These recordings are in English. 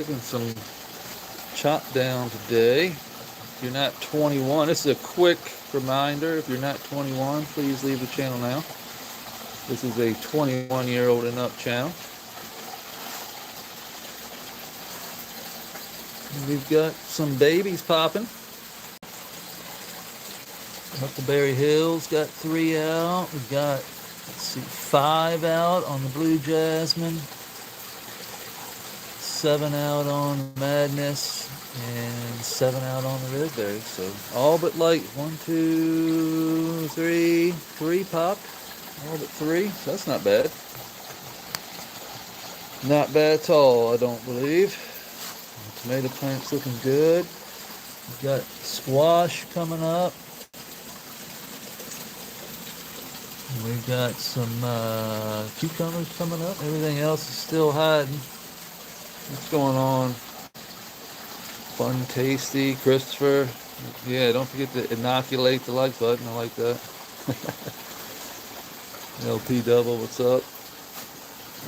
Making some chop down today. If you're not 21, this is a quick reminder. If you're not 21, please leave the channel now. This is a 21-year-old and up channel. And we've got some babies popping. Huckleberry Hills got 3 out. We've got, let's see, 5 out on the Blue Jasmine. 7 out on Madness and 7 out on the Raspberry. So all but like 1, 2, 3 popped. All but 3. So that's not bad. Not bad at all, I don't believe. The tomato plant's looking good. We've got squash coming up. We've got some cucumbers coming up. Everything else is still hiding. What's going on? Fun, tasty, Christopher. Yeah, don't forget to inoculate the like button. I like that. LP Double, what's up?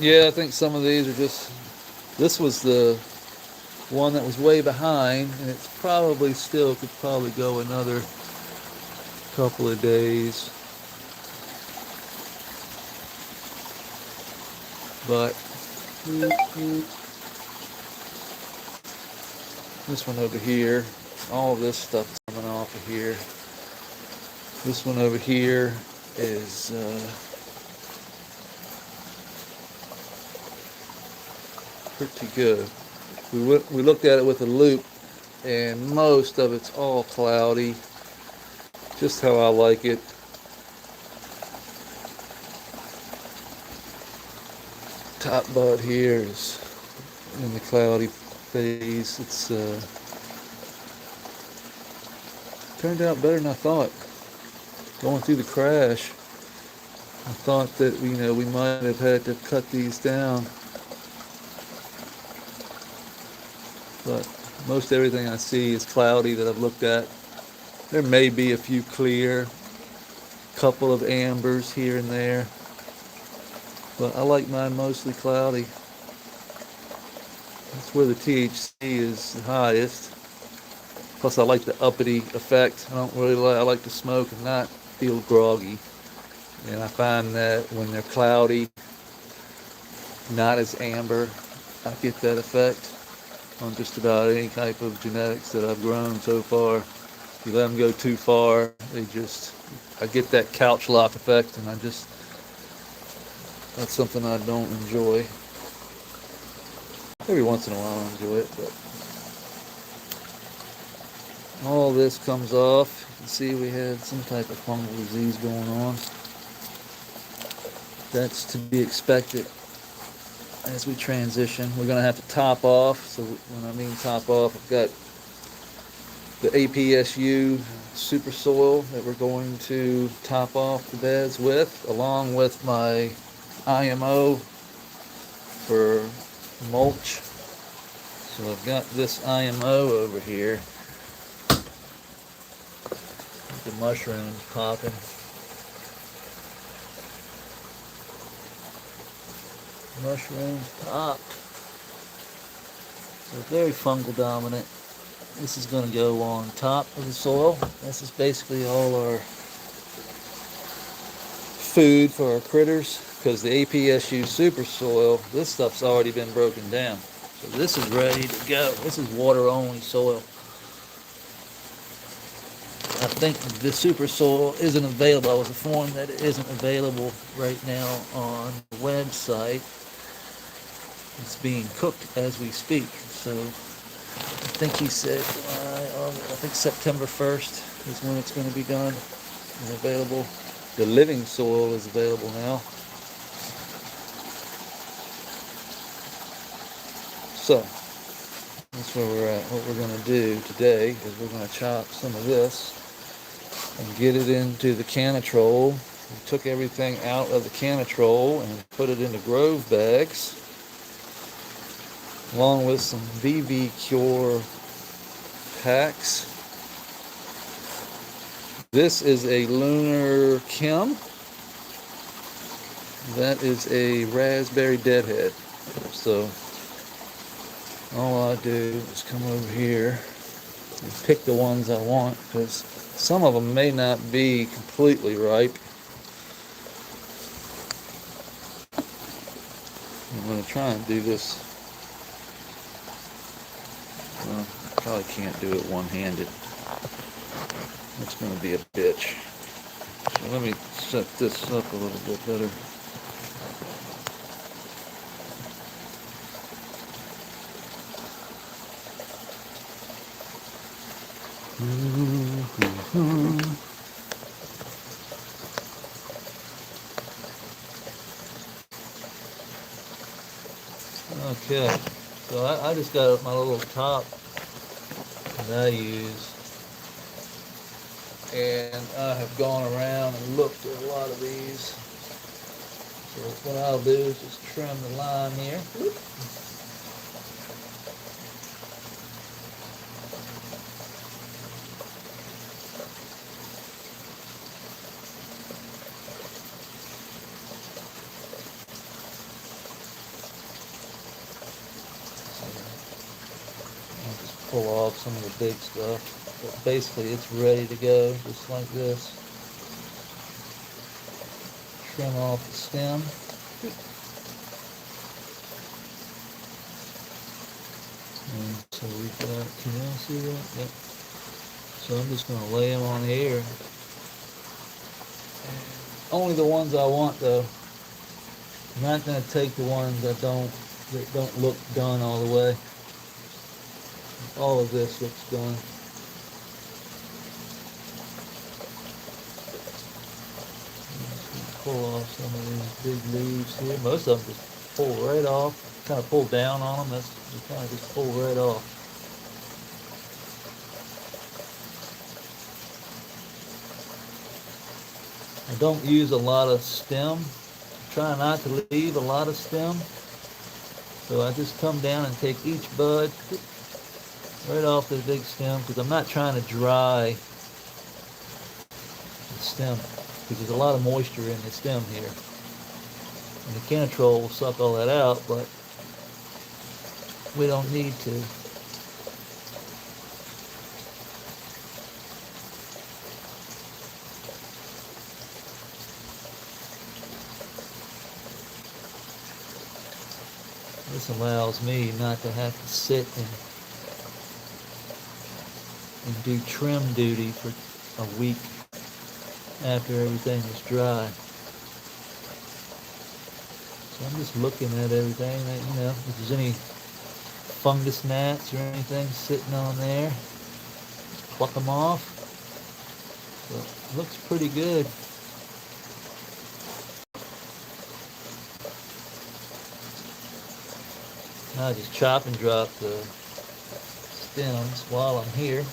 Yeah, I think some of these are just... This was the one that was way behind, and it's probably still could probably go another couple of days. But... This one over here, all this stuff is coming off of here. This one over here is pretty good. We looked at it with a loop, and most of it's all cloudy, just how I like it. Top bud here is in the cloudy phase. It's turned out better than I thought. Going through the crash, I thought that we might have had to cut these down, but most everything I see is cloudy that I've looked at. There may be a few clear, couple of ambers here and there, but I like mine mostly cloudy. That's where the THC is the highest. Plus, I like the uppity effect. I like to smoke and not feel groggy. And I find that when they're cloudy, not as amber, I get that effect on just about any type of genetics that I've grown so far. If you let them go too far, I get that couch lock effect, and that's something I don't enjoy. Every once in a while I enjoy it, but all this comes off. You can see we had some type of fungal disease going on. That's to be expected as we transition. We're going to have to top off. So when I mean top off, I've got the APSU super soil that we're going to top off the beds with, along with my IMO for mulch. So I've got this IMO over here. The mushrooms popping. Mushrooms popped. So very fungal dominant. This is going to go on top of the soil. This is basically all our food for our critters, because the APSU super soil, this stuff's already been broken down. So this is ready to go. This is water only soil. I think the super soil isn't available. I was informed that it isn't available right now on the website. It's being cooked as we speak. So I think he said, I think September 1st is when it's going to be done and available. The living soil is available now. So, that's where we're at. What we're going to do today is we're going to chop some of this and get it into the canitrol. We took everything out of the canitrol and put it into grove bags, along with some VV Cure packs. This is a Lunar Chem. That is a raspberry deadhead. So all I do is come over here and pick the ones I want, because some of them may not be completely ripe. I'm going to try and do this. Well, probably can't do it one-handed. It's going to be a bitch. So let me set this up a little bit better. Okay, so I just got my little top that I use, and I have gone around and looked at a lot of these. So what I'll do is just trim the line here. I'll just pull off some of the big stuff. But basically it's ready to go, just like this. Trim off the stem. And so we've got, can y'all see that? Yep. So I'm just going to lay them on here. Only the ones I want though. I'm not going to take the ones that don't look done all the way. All of this looks done. Pull off some of these big leaves here. Most of them just pull right off. Kind of pull down on them. That's you kind of just pull right off. I don't use a lot of stem. Try not to leave a lot of stem. So I just come down and take each bud right off the big stem, because I'm not trying to dry the stem, because there's a lot of moisture in the stem here. And the Canatrol will suck all that out, but we don't need to. This allows me not to have to sit and do trim duty for a week after everything is dry. So I'm just looking at everything, you know, if there's any fungus gnats or anything sitting on there, just pluck them off. So it looks pretty good. Now I just chop and drop the stems while I'm here.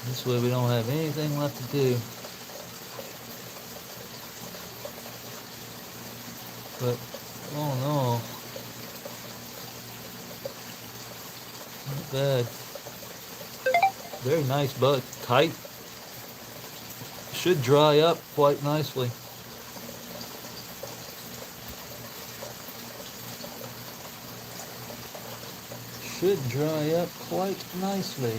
This way we don't have anything left to do. But, oh no, not bad. Very nice bud, tight. Should dry up quite nicely. Should dry up quite nicely.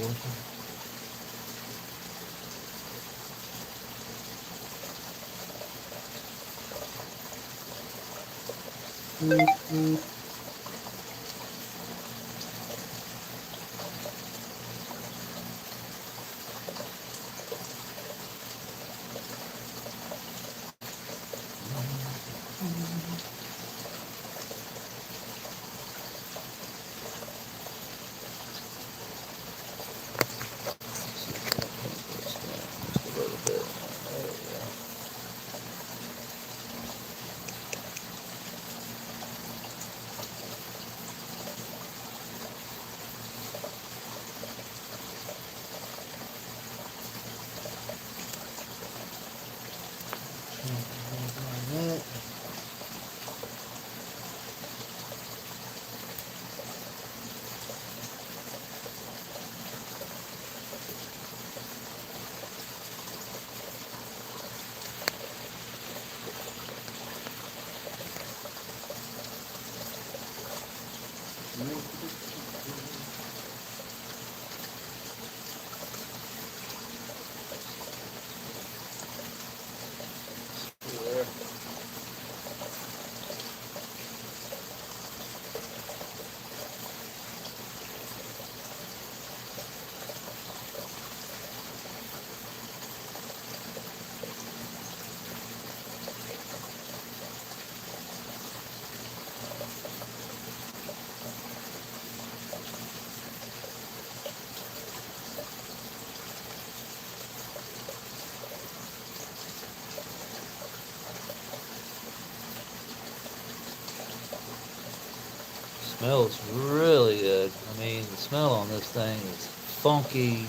Smells really good. I mean, the smell on this thing is funky.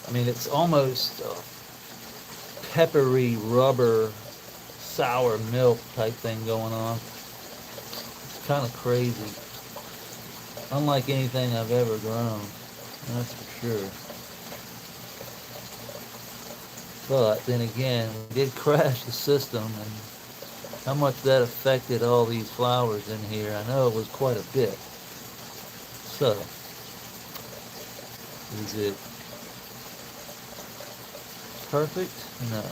I mean, it's almost peppery rubber sour milk type thing going on. It's kind of crazy. Unlike anything I've ever grown, that's for sure. But then again, we did crash the system, and how much that affected all these flowers in here, I know it was quite a bit. So, is it perfect? No.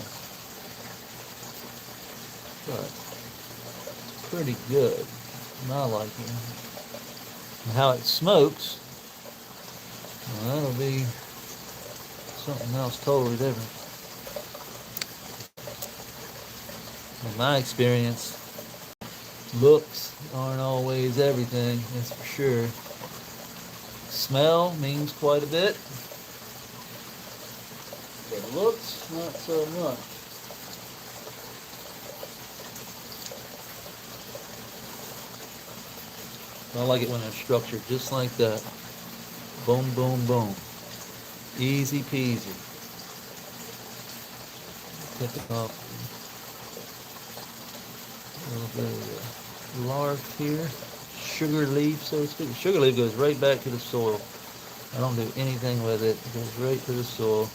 But it's pretty good. I like it. And how it smokes, well, that'll be something else totally different. In my experience, looks aren't always everything, that's for sure. Smell means quite a bit, but looks, not so much. I like it when they're structured just like that. Boom, boom, boom. Easy peasy. Take it off a little bit of the lark here. Sugar leaf, so to speak. The sugar leaf goes right back to the soil. I don't do anything with it. It goes right to the soil.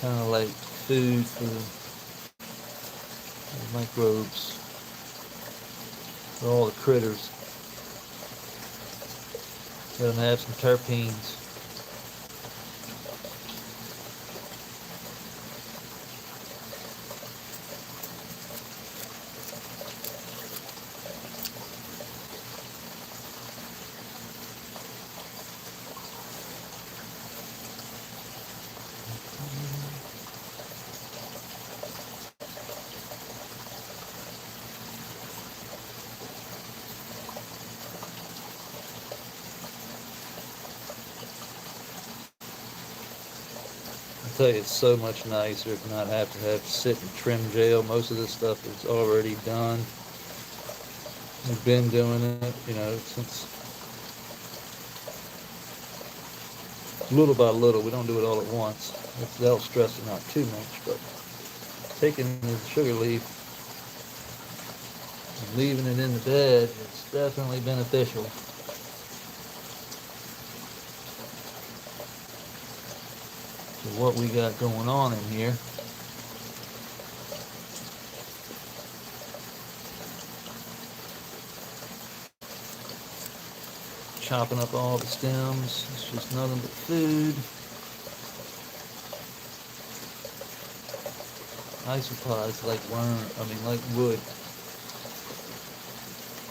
Kind of like food for the microbes, for all the critters. Let them have some terpenes. I tell you, it's so much nicer to not have to sit in trim jail. Most of this stuff is already done. We've been doing it, since little by little. We don't do it all at once. That'll stress it out too much, but taking the sugar leaf and leaving it in the bed is definitely beneficial. What we got going on in here. Chopping up all the stems. It's just nothing but food. Isopods like like wood.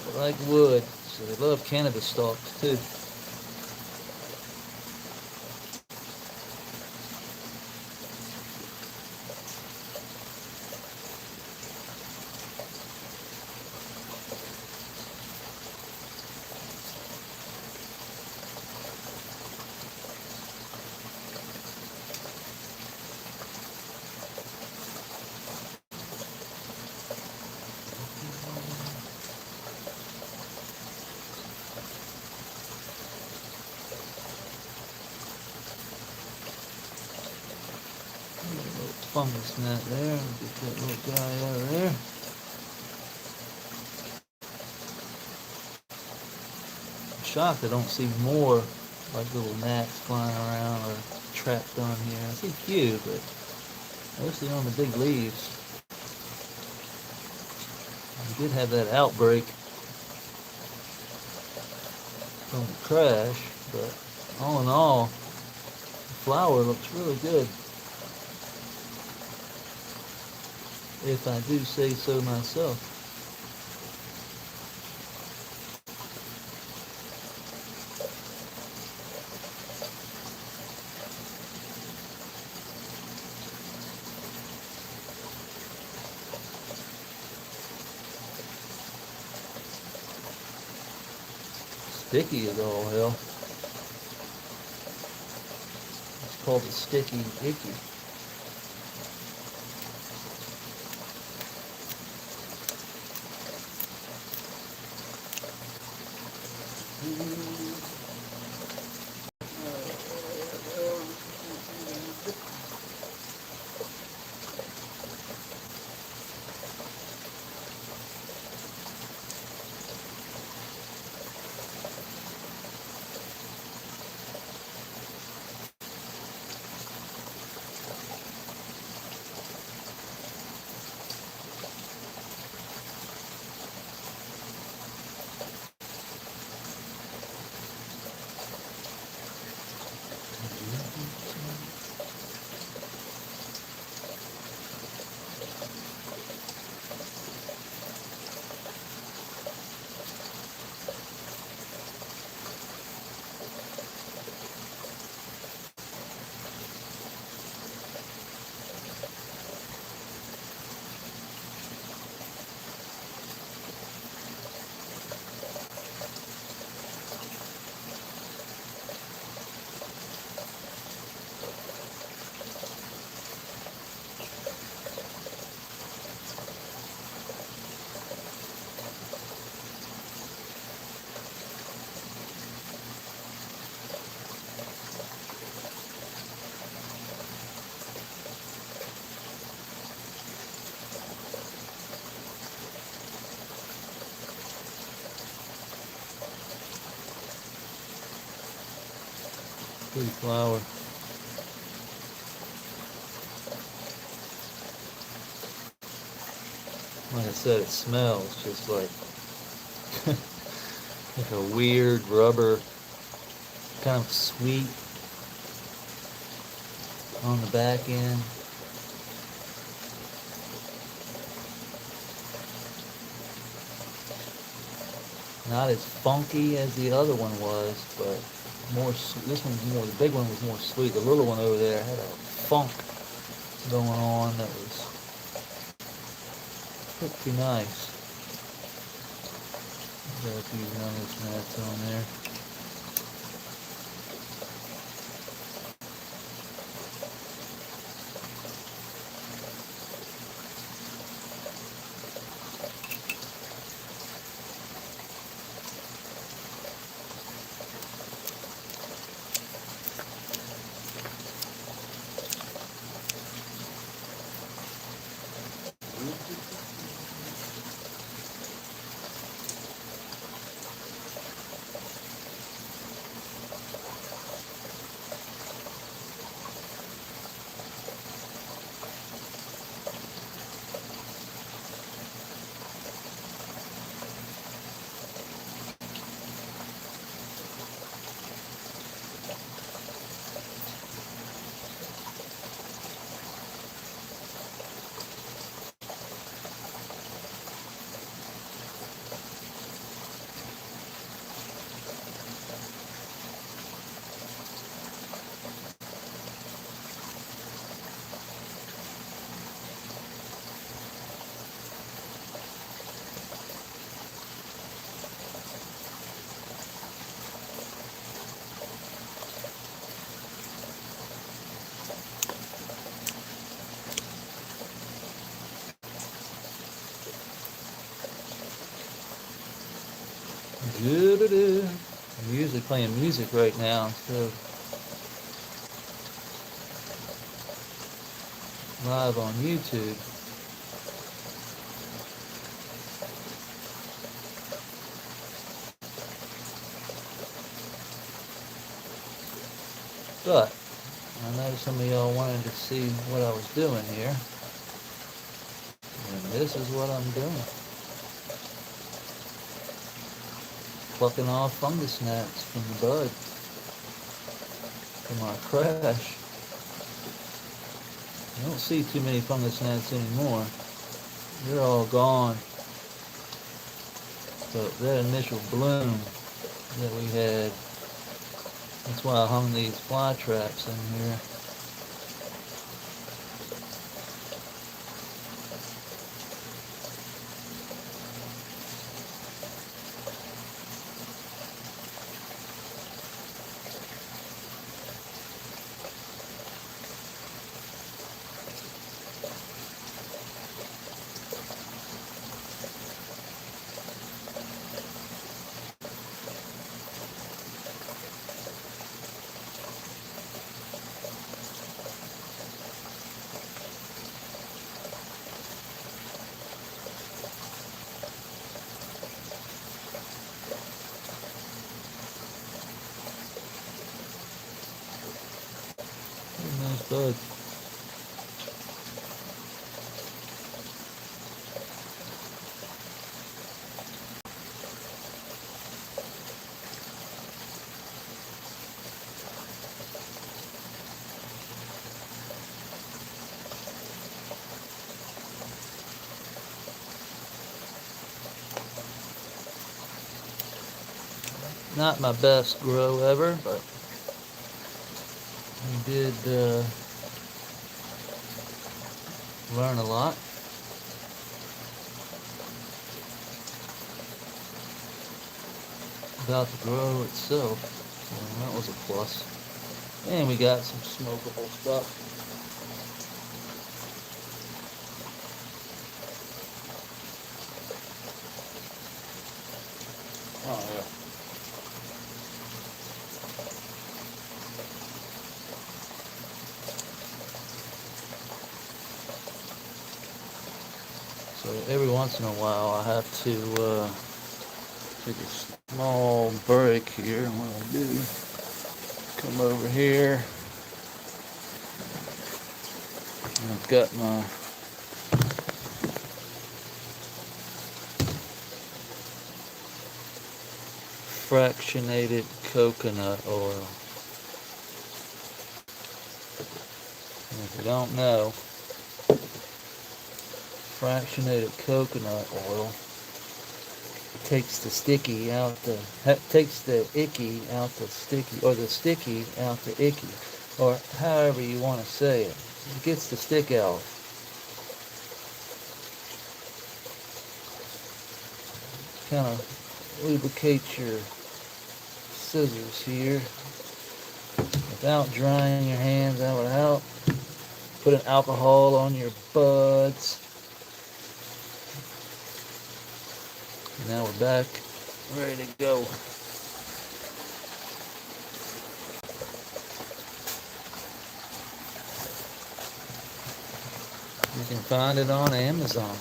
They like wood, so they love cannabis stalks too. Fungus net there. Get that little guy out of there. I'm shocked I don't see more like little gnats flying around or trapped on here. I see a few, but mostly on the big leaves. We did have that outbreak from the crash, but all in all, the flower looks really good, if I do say so myself. Sticky as all hell. It's called a sticky icky. Pretty flower. Like I said, it smells just like like a weird rubber, kind of sweet on the back end. Not as funky as the other one was, but more. This one's more. The big one was more sweet. The little one over there had a funk going on that was pretty nice. Got a few nice mats on there. I'm usually playing music right now, so live on YouTube. But I know some of y'all wanted to see what I was doing here, and this is what I'm doing. plucking off fungus gnats from the bud from our crash. I don't see too many fungus gnats anymore. They're all gone. But that initial bloom that we had, that's why I hung these fly traps in here. Nice bud. Not my best grow ever, but we did learn a lot. About the grow itself, so that was a plus. And we got some smokable stuff. Oh yeah. So every once in a while I have to take a small break here, and what I'll do, come over here, and I've got my fractionated coconut oil. And if you don't know, fractionated coconut oil takes the sticky out takes the icky out the sticky, or the sticky out the icky, or however you want to say it. It gets the stick out. Kind of lubricates your scissors here. Without drying your hands, that would help. Put an alcohol on your buds. Now we're back, ready to go. You can find it on Amazon.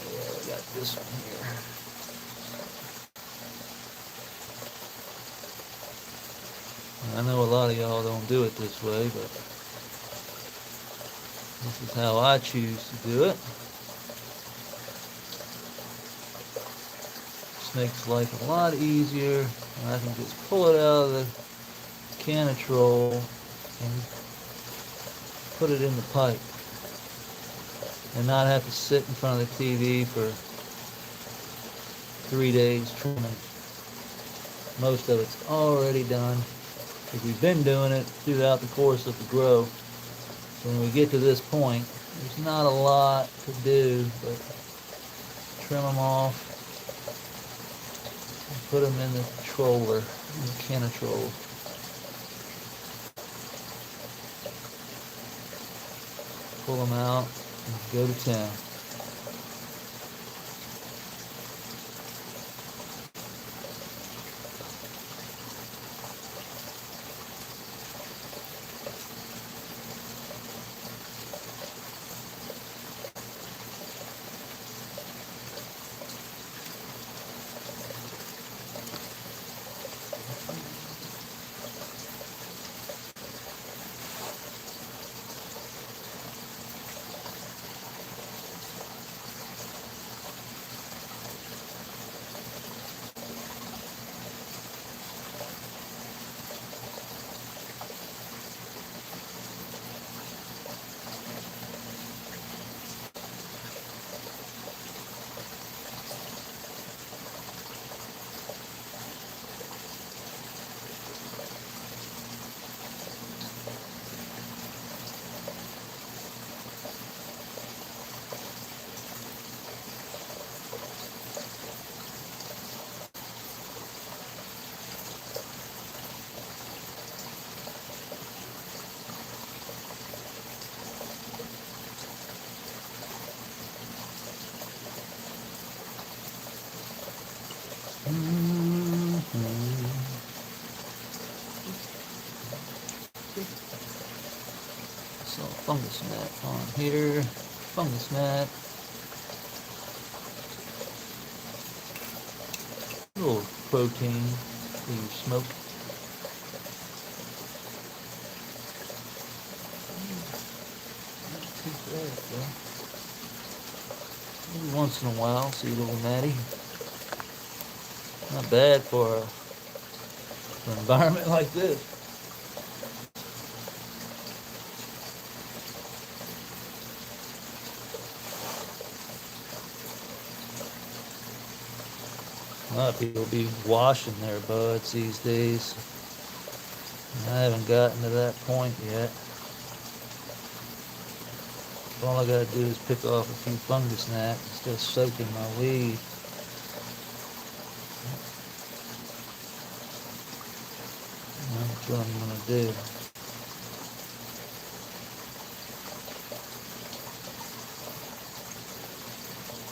Yeah, we got this one here. I know a lot of y'all don't do it this way, but this is how I choose to do it. This makes life a lot easier, and I can just pull it out of the canitrol and put it in the pipe, and not have to sit in front of the TV for 3 days trimming. Most of it's already done, because we've been doing it throughout the course of the grow. So when we get to this point, there's not a lot to do but trim them off and put them in the troller, in the canitrol. Pull them out and go to town. So fungus mat on here. Fungus mat. A little protein for your smoke. Not too bad though. Every once in a while, see a little matty. Not bad for an environment like this. A lot of people be washing their buds these days. I haven't gotten to that point yet. All I gotta do is pick off a few fungus gnats and just soak in my weed. That's what I'm gonna do.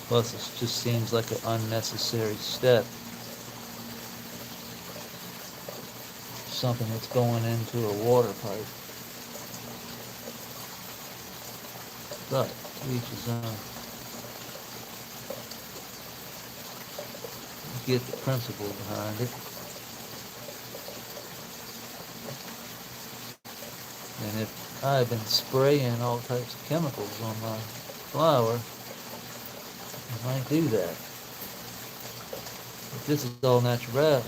Plus, it just seems like an unnecessary step. Something that's going into a water pipe. But to each his own. You get the principle behind it. And if I've been spraying all types of chemicals on my flower, I might do that. But this is all natural.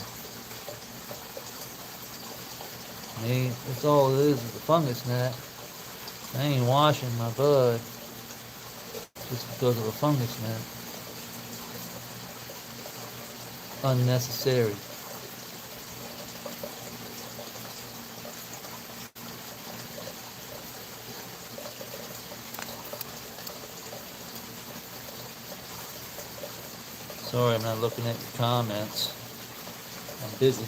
I mean, that's all it is a fungus gnat. I ain't washing my bud just because of a fungus gnat. Unnecessary. Sorry, I'm not looking at your comments. I'm busy.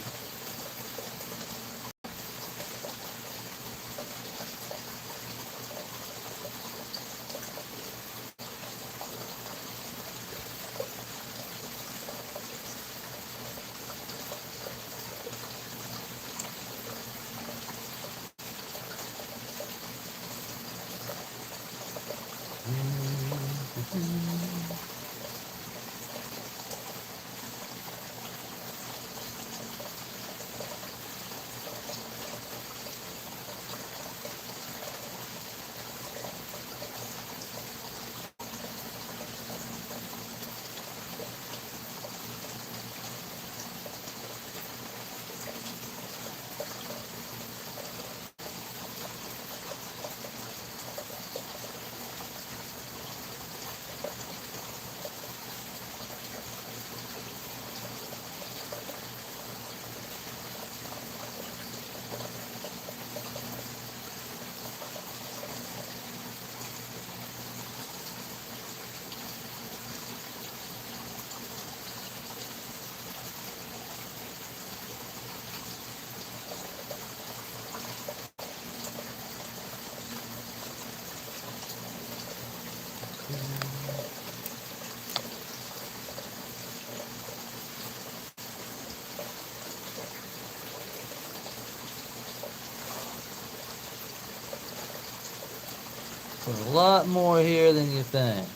There's a lot more here than you think.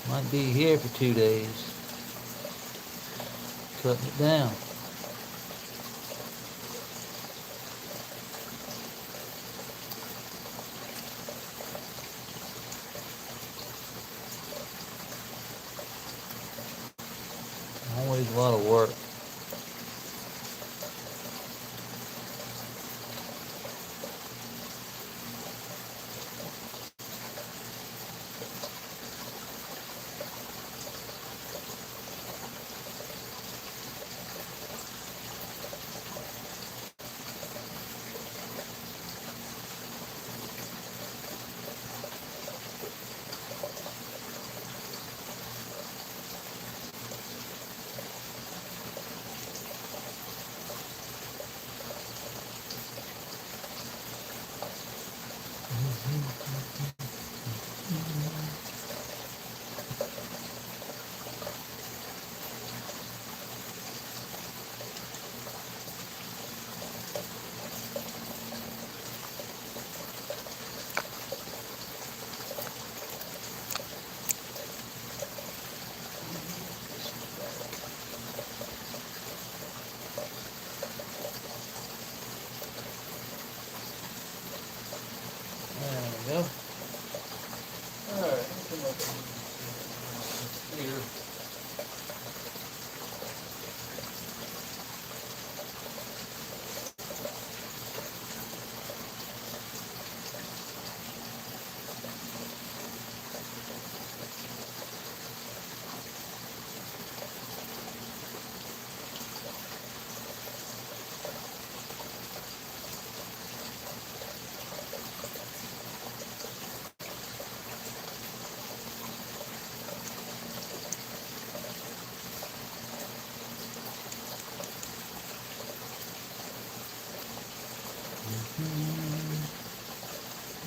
Might be here for 2 days. Cutting it down. Always a lot of work.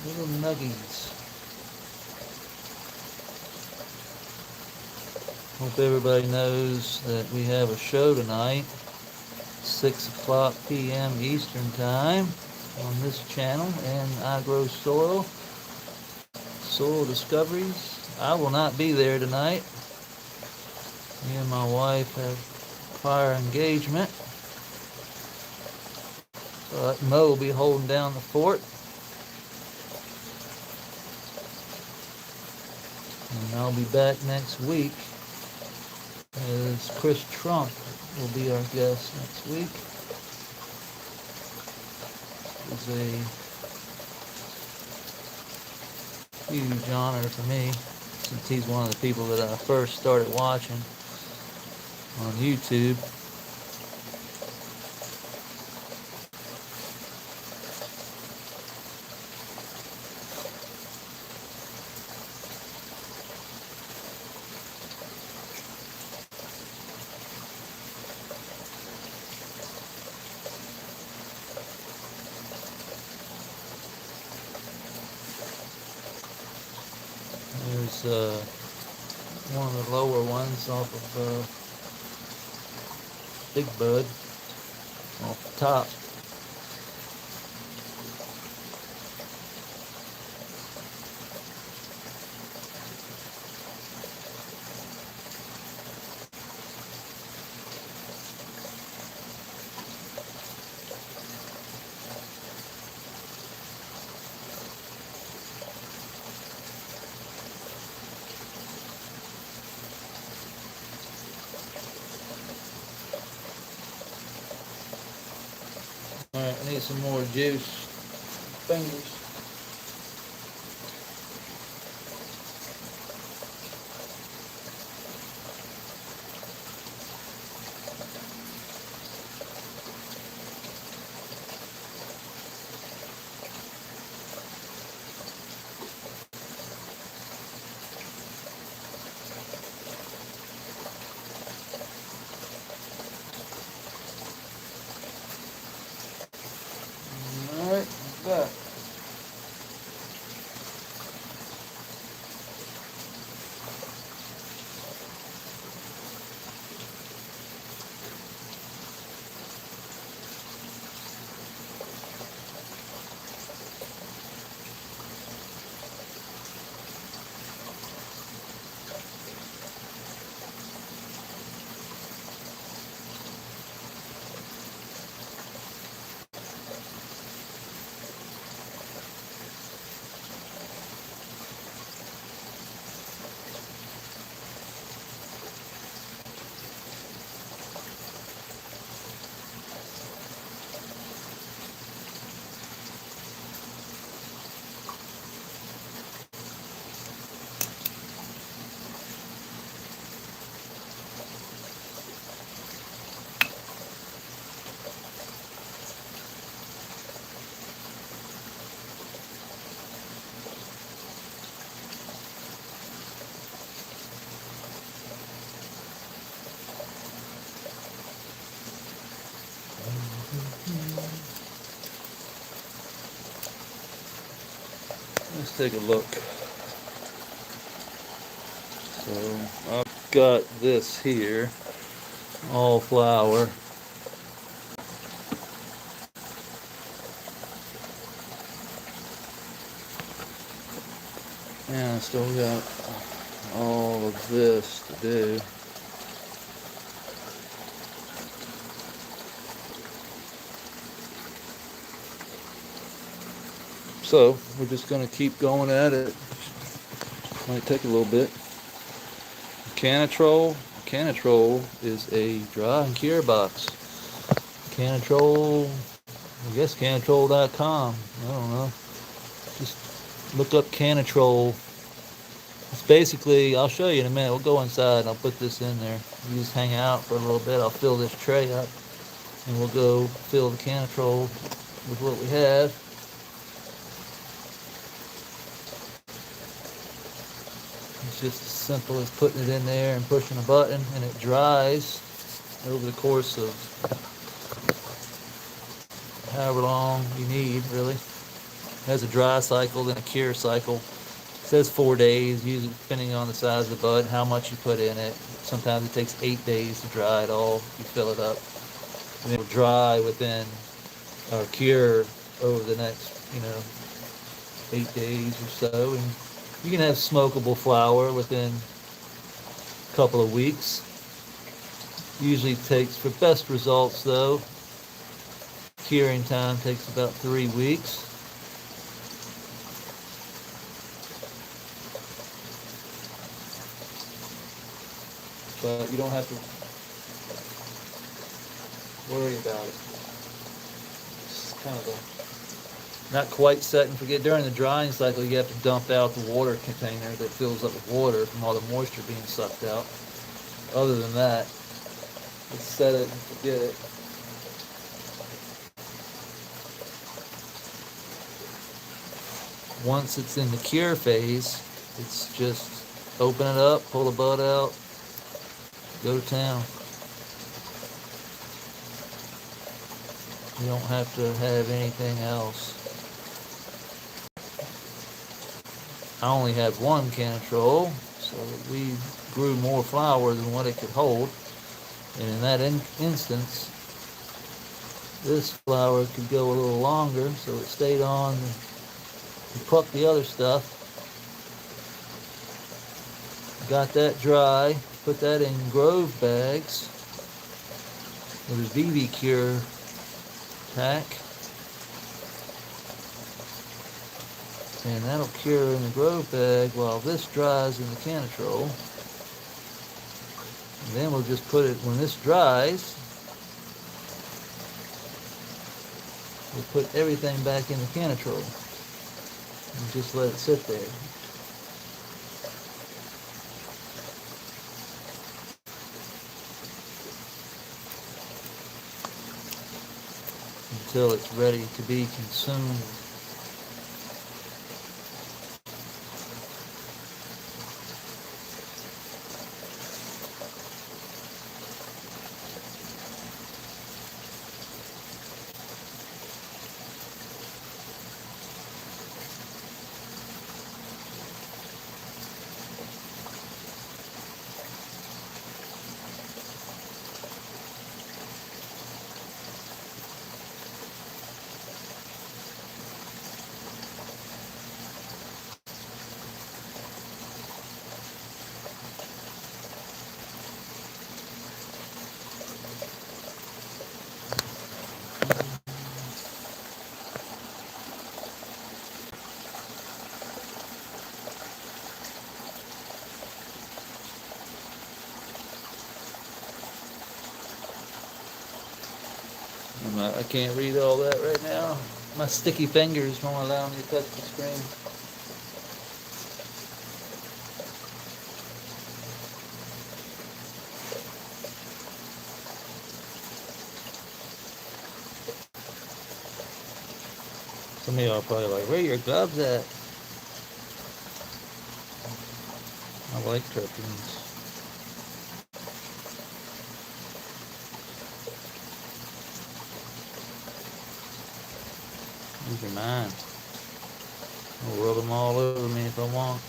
Little nuggies. Hope everybody knows that we have a show tonight, 6 o'clock p.m. Eastern Time on this channel, and I Grow Soil Discoveries. I will not be there tonight. Me and my wife have prior engagement, but Mo will be holding down the fort. And I'll be back next week as Chris Trump will be our guest next week. It's a huge honor for me, since he's one of the people that I first started watching on YouTube. There's one of the lower ones off of Big Bud, off the top. Alright, I need some more juice. Fingers. Alright, back. Let's take a look. So I've got this here, all flour. And I still got all of this to do. So we're just going to keep going at it. Might take a little bit. Canatrol is a dry and cure box. Canatrol, I guess Canatrol.com. I don't know. Just look up Canatrol. It's basically, I'll show you in a minute. We'll go inside and I'll put this in there. You just hang out for a little bit. I'll fill this tray up and we'll go fill the Canatrol with what we have. It's just as simple as putting it in there and pushing a button, and it dries over the course of however long you need, really. It has a dry cycle, then a cure cycle. It says 4 days, usually depending on the size of the bud, how much you put in it. Sometimes it takes 8 days to dry it all. You fill it up, and it will dry within, or cure over the next, 8 days or so, and you can have smokable flower within a couple of weeks. Usually takes, for best results though, curing time takes about 3 weeks. But you don't have to worry about it. It's kind of not quite set and forget. During the drying cycle, you have to dump out the water container that fills up with water from all the moisture being sucked out. Other than that, it's set it and forget it. Once it's in the cure phase, it's just open it up, pull the bud out, go to town. You don't have to have anything else. I only have one cantrell, so we grew more flower than what it could hold. And in that instance, this flower could go a little longer, so it stayed on and plucked the other stuff. Got that dry, put that in grove bags with a BB cure pack. And that'll cure in the grove bag while this dries in the cantrell. And then we'll just put it, when this dries, we'll put everything back in the cantrell and just let it sit there. Until it's ready to be consumed. I can't read all that right now. My sticky fingers won't allow me to touch the screen. Some of y'all are probably like, where are your gloves at? I like terpenes. These are mine. I'll rub them all over me if I want.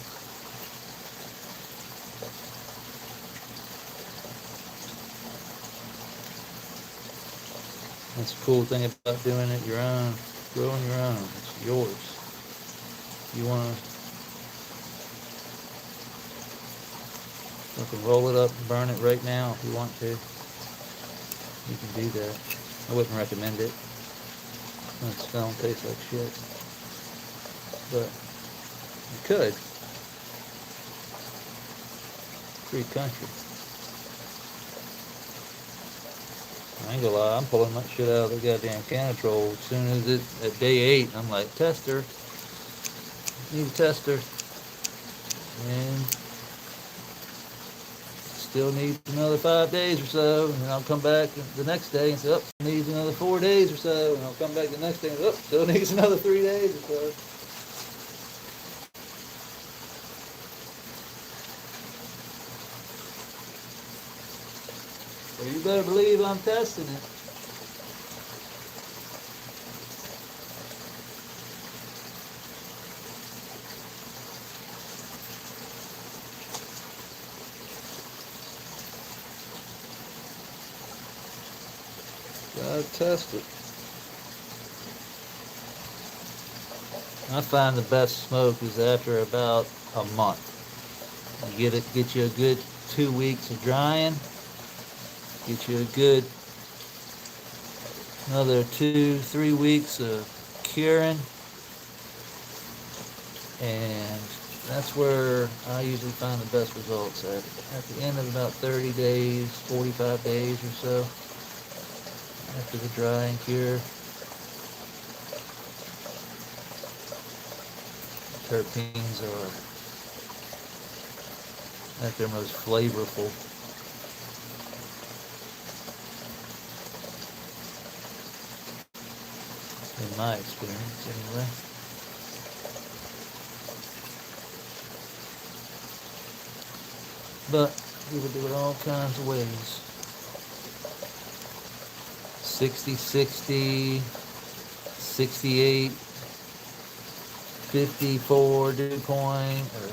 That's the cool thing about doing it your own, growing your own. It's yours. You want to roll it up and burn it right now if you want to. You can do that. I wouldn't recommend it. It smells and tastes like shit. But you could. Free country. I ain't gonna lie, I'm pulling that shit out of the goddamn cantrell as soon as it's at day 8. I'm like, tester. Need a tester. And still needs another 5 days or so, and I'll come back the next day and say, oh, needs another 4 days or so, and I'll come back the next day and say, oh, still needs another 3 days or so. So you better believe I'm testing it. gotta test it. I find the best smoke is after about a month. You get you a good 2 weeks of drying, get you a good another 2, 3 weeks of curing, and that's where I usually find the best results at the end of about 30 days, 45 days or so after the dry and cure. Terpenes are at their most flavorful. In my experience, anyway. But people do it all kinds of ways. 60, 60, 68, 54 dew point, or,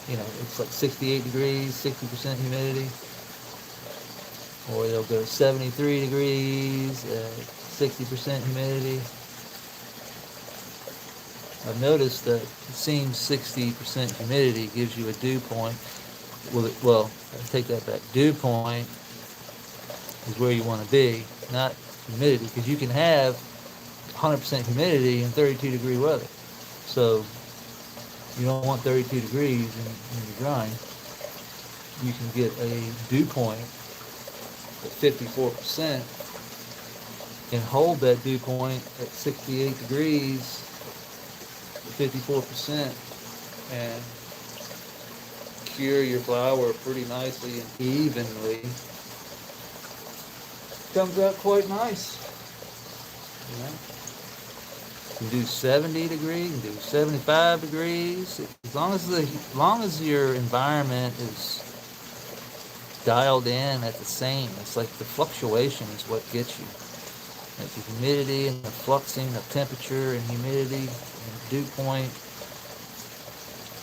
it's like 68 degrees, 60% humidity. Or they'll go 73 degrees at 60% humidity. I've noticed that it seems 60% humidity gives you a dew point. Well, I take that back. Dew point is where you want to be, not humidity, because you can have 100% humidity in 32 degree weather. So you don't want 32 degrees in your drying. You can get a dew point at 54% and hold that dew point at 68 degrees at 54% and cure your flour pretty nicely and evenly. Comes out quite nice. You can do 70 degrees, you can do 75 degrees. As long as your environment is dialed in at the same. It's like the fluctuation is what gets you. Like the humidity and the fluxing of temperature and humidity and dew point.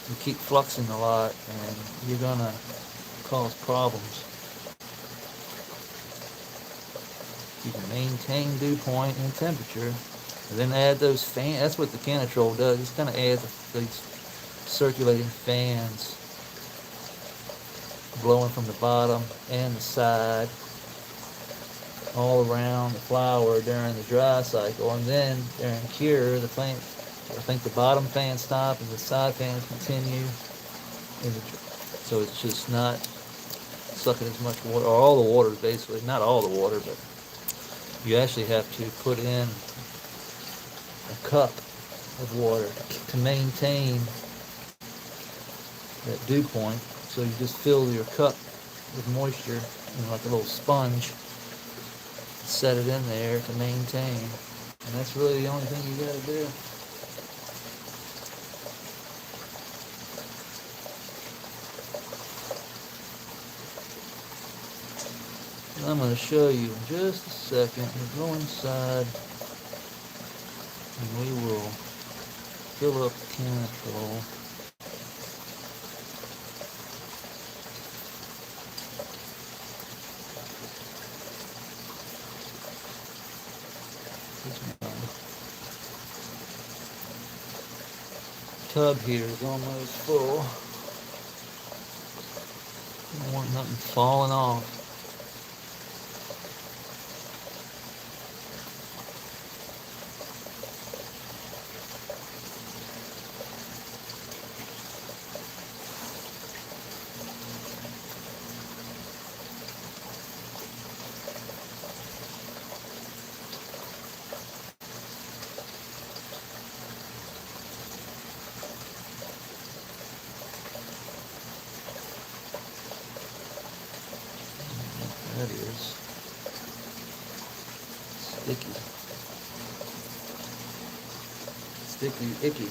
You keep fluxing a lot and you're gonna cause problems. You can maintain dew point and temperature, and then add those fans. That's what the Canitrol does. It's kind of adds these circulating fans blowing from the bottom and the side all around the flower during the dry cycle, and then during cure, the plant. I think the bottom fans stop and the side fans continue. So it's just not sucking as much water, or all the water basically, not all the water, but you actually have to put in a cup of water to maintain that dew point. So you just fill your cup with moisture, like a little sponge, set it in there to maintain. And that's really the only thing you gotta do. I'm going to show you in just a second. We'll go inside and we will fill up the Canitrol. My tub here is almost full. I don't want nothing falling off. That is sticky. Sticky, icky.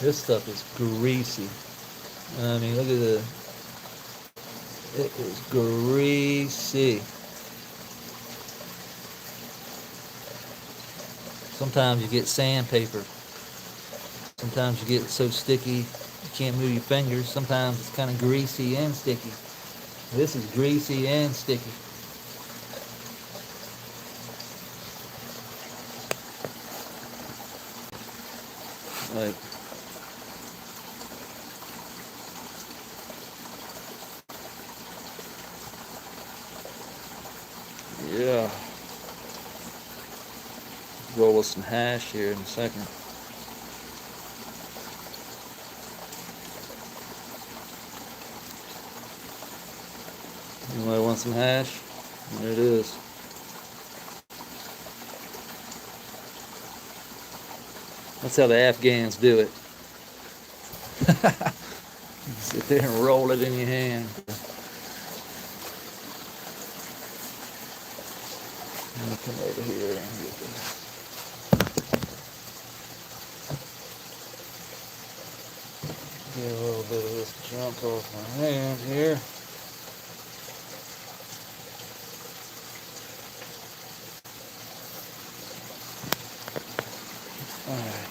This stuff is greasy. I mean, look at it is greasy. Sometimes you get sandpaper. Sometimes you get so sticky You can't move your fingers. Sometimes it's kind of greasy and sticky. This is greasy and sticky. Like, yeah. Roll with some hash here in a second. Anybody want some hash? There it is. That's how the Afghans do it. Sit there and roll it in your hand. Let me come over here and get this. Get a little bit of this junk off my hand here. Alright.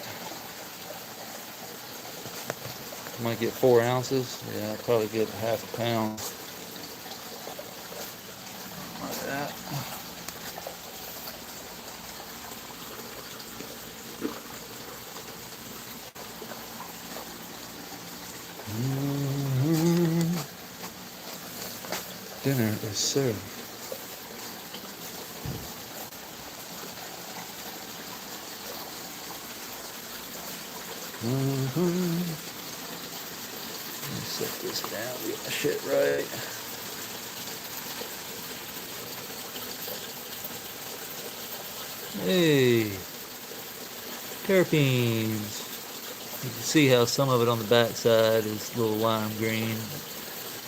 Might get 4 ounces. Yeah, I'll probably get half a pound. Like that. Dinner is served. Let me set this down, get my shit right. Hey, terpenes. You can see how some of it on the backside is a little lime green.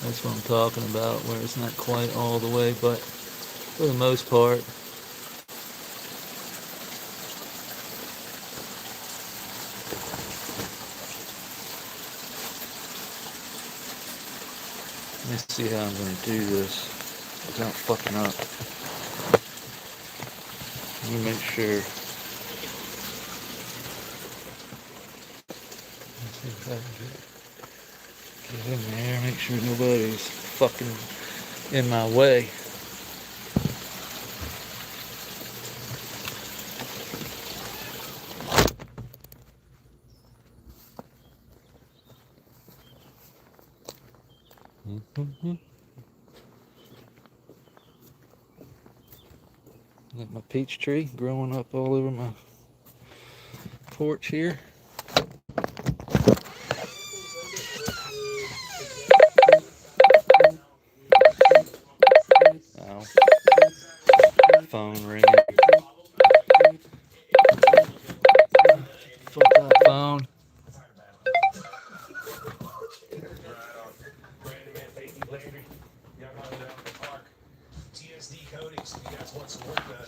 That's what I'm talking about, where it's not quite all the way, but for the most part. Let me see how I'm going to do this without fucking up. Let me make sure. Let's see if I can get in there, make sure nobody's fucking in my way. Got my peach tree growing up all over my porch here. Oh. Phone ringing. Fuck that phone.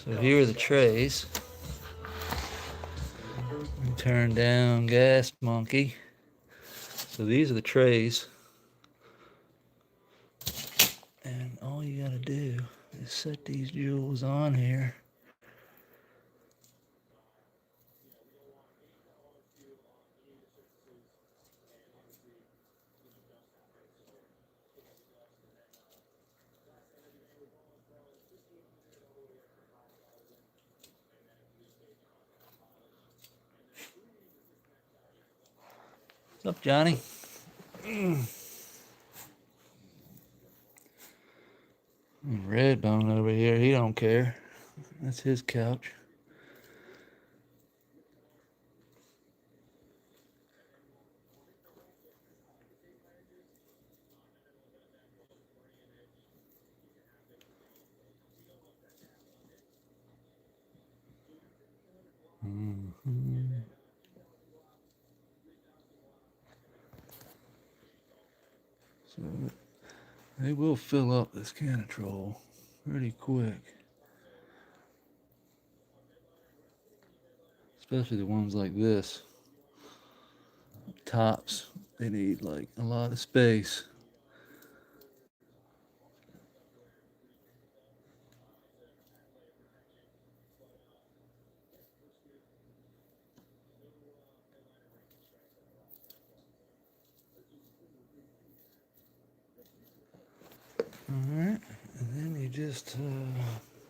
So here are the trays. Turn down gas monkey. So these are the trays. And all you gotta do is set these jewels on here. What's up, Johnny? Redbone over here, he don't care. That's his couch. So they will fill up this canitrol pretty quick. Especially the ones like this. Tops, they need like a lot of space. Alright, and then you just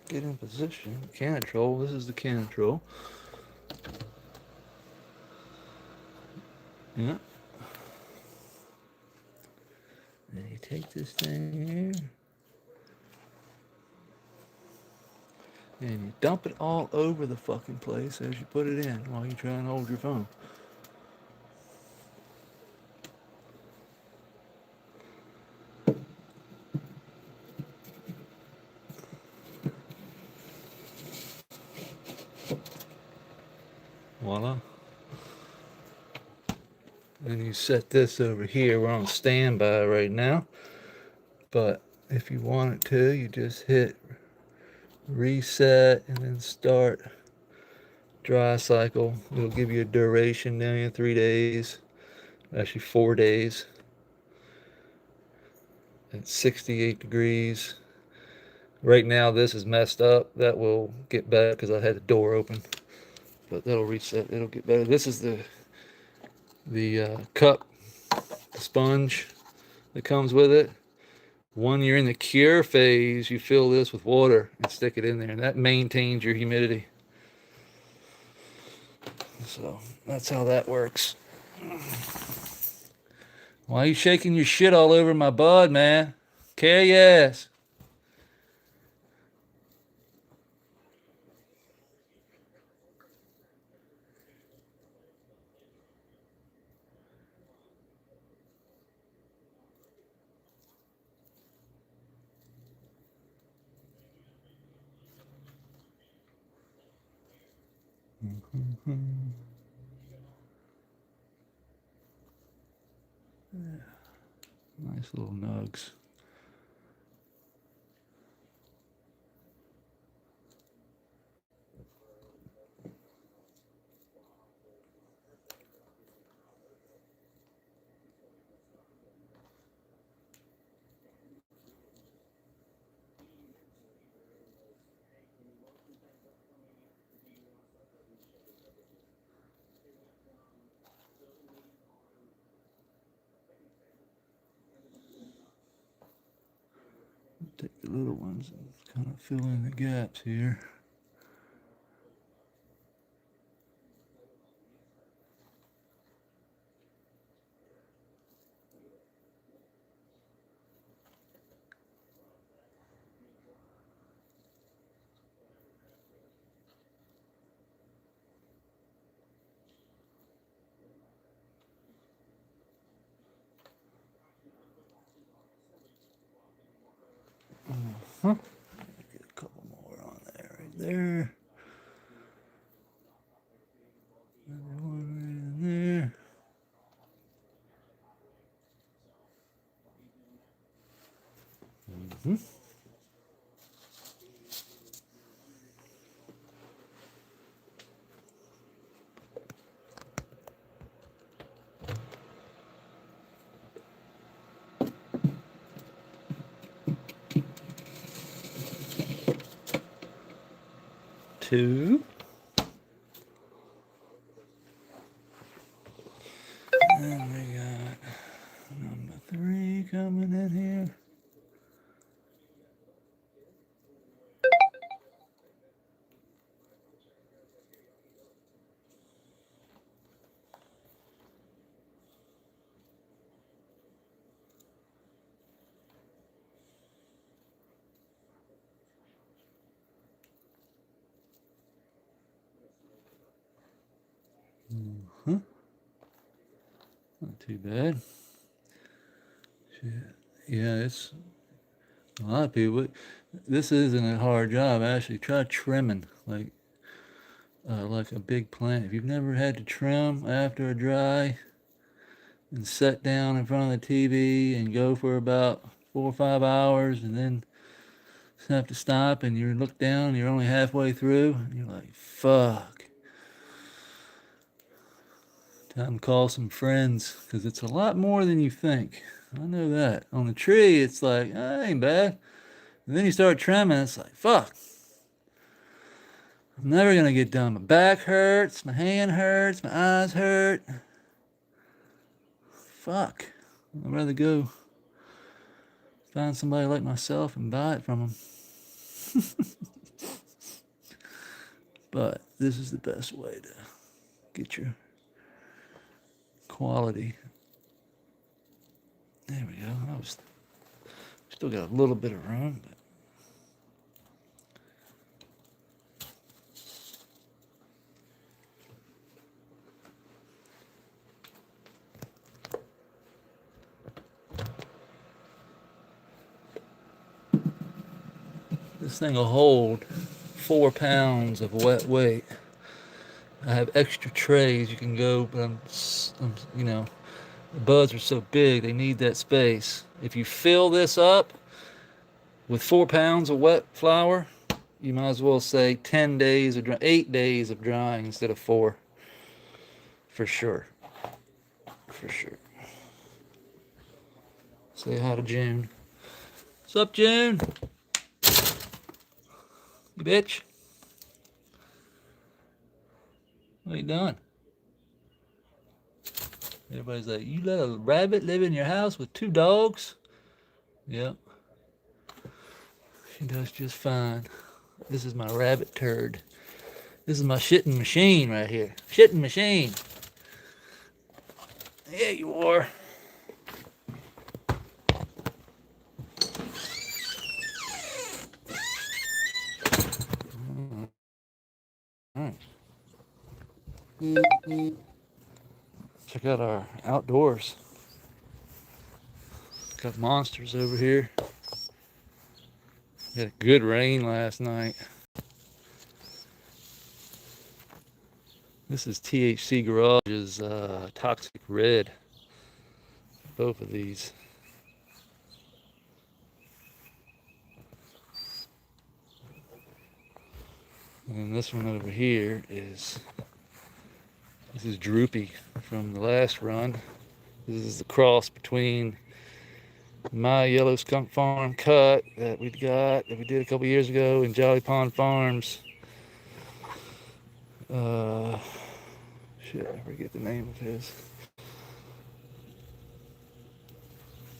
get in position. Canitrol, this is the canitrol. Yeah. And you take this thing here, and you dump it all over the fucking place as you put it in while you try and hold your phone. Voila. And you set this over here. We're on standby right now. But if you want it to, you just hit reset and then start dry cycle. It'll give you a duration down in 3 days. Actually 4 days. At 68 degrees. Right now this is messed up. That will get better because I had the door open. But that'll reset. It'll get better. This is the cup sponge that comes with it. When you're in the cure phase, you fill this with water and stick it in there, and that maintains your humidity. So that's how that works. Why are you shaking your shit all over my bud, man? Carry your ass. Yeah. Nice little nugs. Take the little ones and kind of fill in the gaps here. Uh-huh. Get a couple more on there, right there. Another one right in there. Mm-hmm. Two. And we got number 3 coming in here. Mm-hmm. Not too bad. Shit. Yeah, it's a lot of people. This isn't a hard job. Actually, try trimming like a big plant. If you've never had to trim after a dry and sit down in front of the TV and go for about 4 or 5 hours and then have to stop and you look down and you're only halfway through and you're like, fuck. Time to call some friends because it's a lot more than you think. I know that. On the tree, it's like, oh, ain't bad. And then you start trimming, it's like, fuck. I'm never gonna get done. My back hurts, my hand hurts, my eyes hurt. Fuck. I'd rather go Find somebody like myself and buy it from them. But this is the best way to get your quality. There we go. I was still got a little bit of room, but this thing will hold 4 pounds of wet weight. I have extra trays you can go, but you know, the buds are so big they need that space. If you fill this up with 4 pounds of wet flour, you might as well say 10 days of 8 days of drying instead of 4. For sure. For sure. Say hi to June. What's up, June? You bitch. What are you doing? Everybody's like, you let a rabbit live in your house with 2 dogs? Yep. She does just fine. This is my rabbit turd. This is my shitting machine right here. Shitting machine. Yeah, you are. Alright. Check out our outdoors. Got monsters over here. We had a good rain last night. This is THC Garage's Toxic Red. Both of these. And then this one over here is, this is Droopy from the last run. This is the cross between my Yellow Skunk Farm cut that we did a couple years ago in Jolly Pond Farms. Shit, I forget the name of his.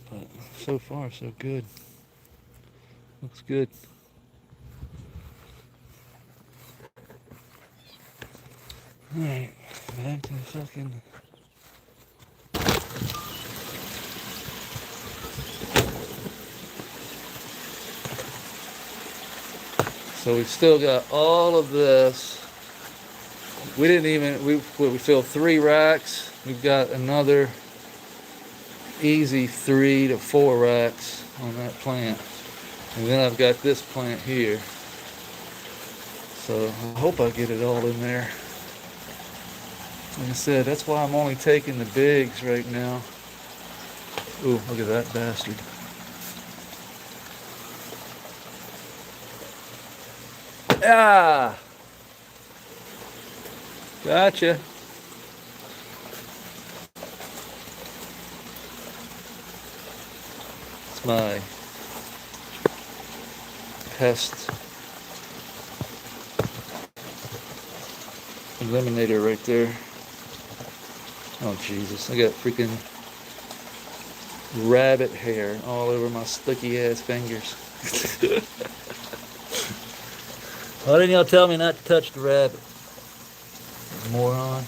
But so far, so good. Looks good. Alright, back to the fucking... So we've still got all of this. We didn't even, we filled 3 racks. We've got another easy 3 to 4 racks on that plant. And then I've got this plant here. So I hope I get it all in there. Like I said, that's why I'm only taking the bigs right now. Ooh, look at that bastard. Ah! Gotcha. It's my pest eliminator right there. Oh Jesus, I got freaking rabbit hair all over my sticky ass fingers. Why didn't y'all tell me not to touch the rabbit? Moron.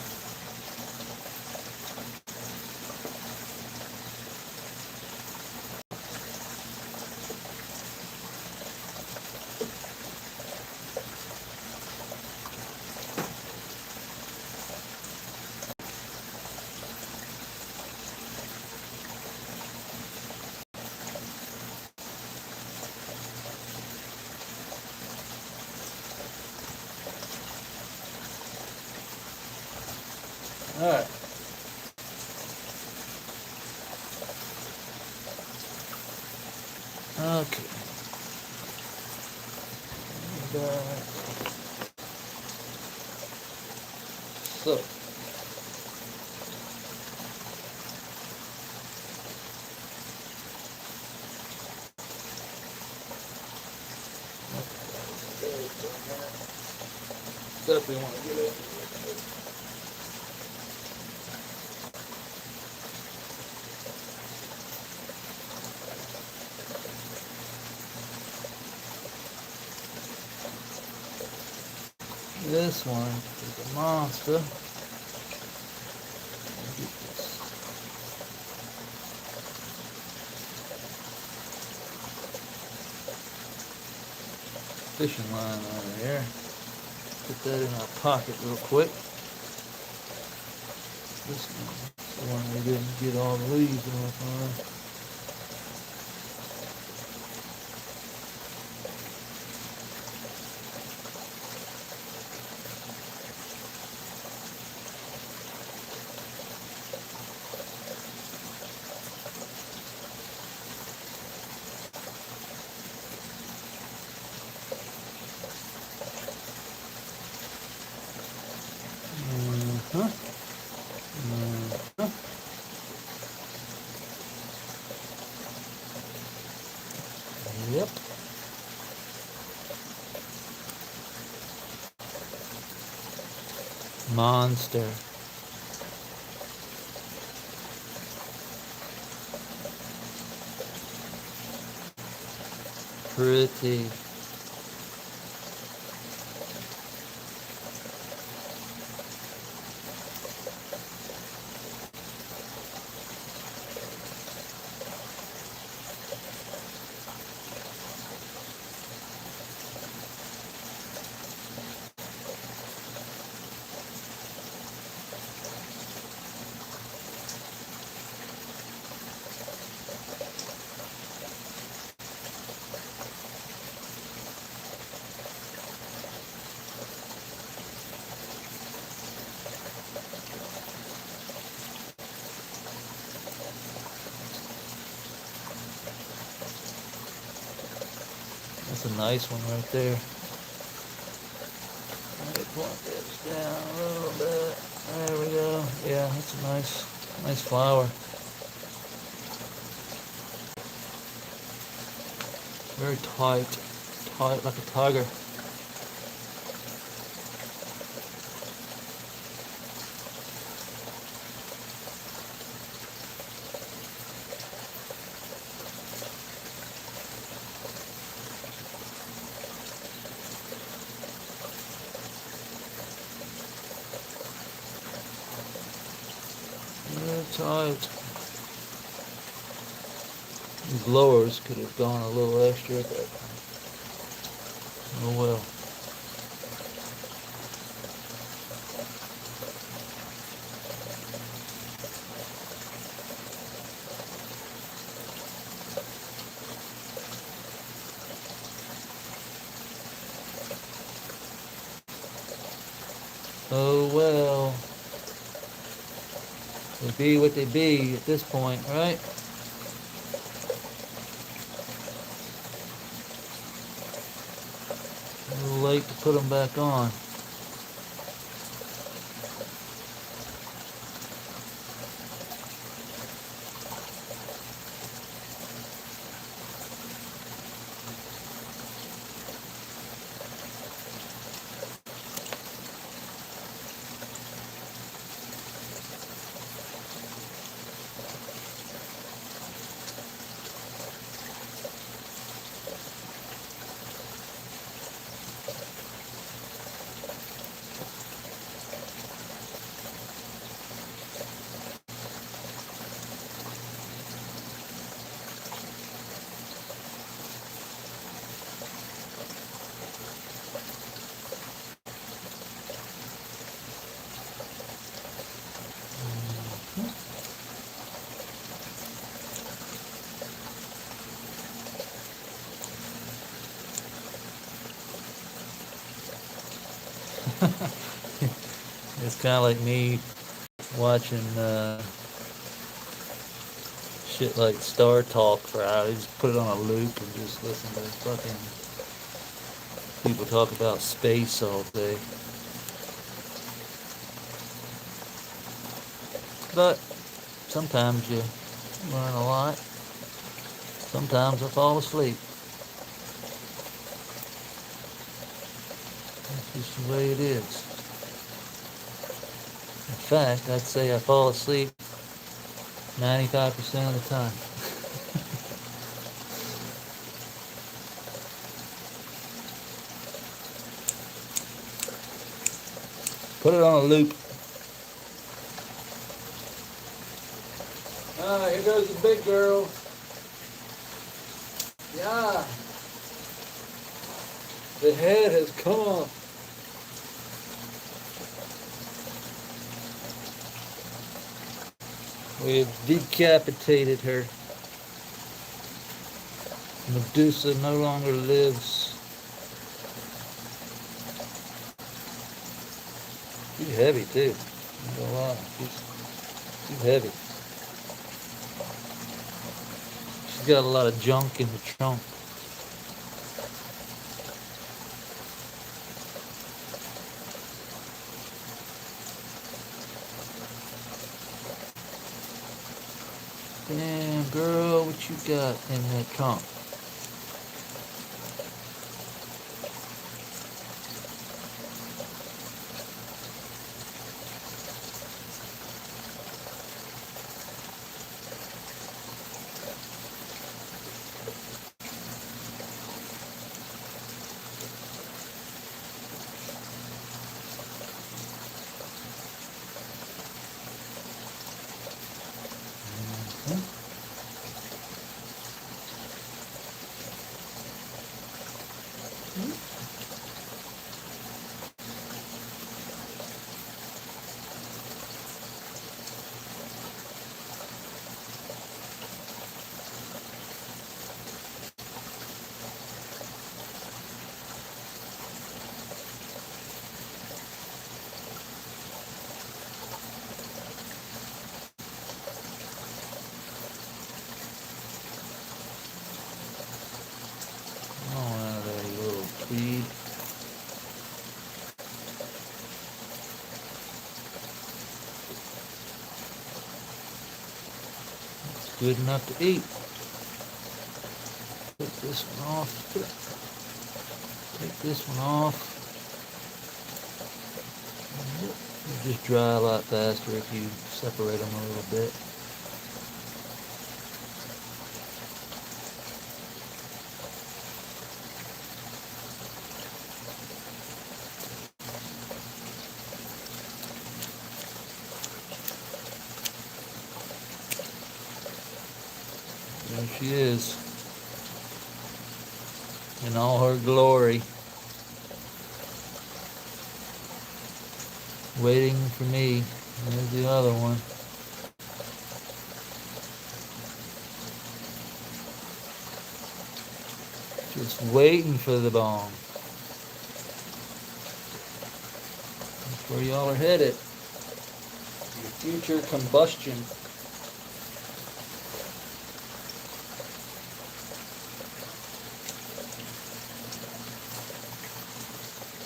All right. Okay. And, so. Definitely want to get it. This one is a monster. Get this fishing line on there. Put that in our pocket real quick. This one is the one we didn't get all the leaves off on. Uh-huh. Uh-huh. Yep. Monster. Pretty. That's a nice one right there. Let me point this down a little bit. There we go. Yeah, that's a nice flower. Very tight like a tiger. Very tight. These blowers could have gone a little extra, but oh well. Oh well. They be what they be at this point, right? A little late to put them back on. It's kind of like me watching shit like Star Talk for hours. Just put it on a loop and just listen to fucking people talk about space all day. But sometimes you learn a lot. Sometimes I fall asleep. That's just the way it is. In fact, I'd say I fall asleep 95% of the time. Put it on a loop. Ah, here goes the big girl. Yeah. The head has come off. We have decapitated her. Medusa no longer lives. She's heavy too. I'm not gonna lie. She's heavy. She's got a lot of junk in the trunk. Damn, girl, what you got in that trunk? Oh, there, you little tweed. It's good enough to eat. Put this one off. Take this one off. It'll just dry a lot faster if you separate them a little bit. There she is, in all her glory, waiting for me. There's the other one. Just waiting for the bomb. That's where y'all are headed. Your future combustion.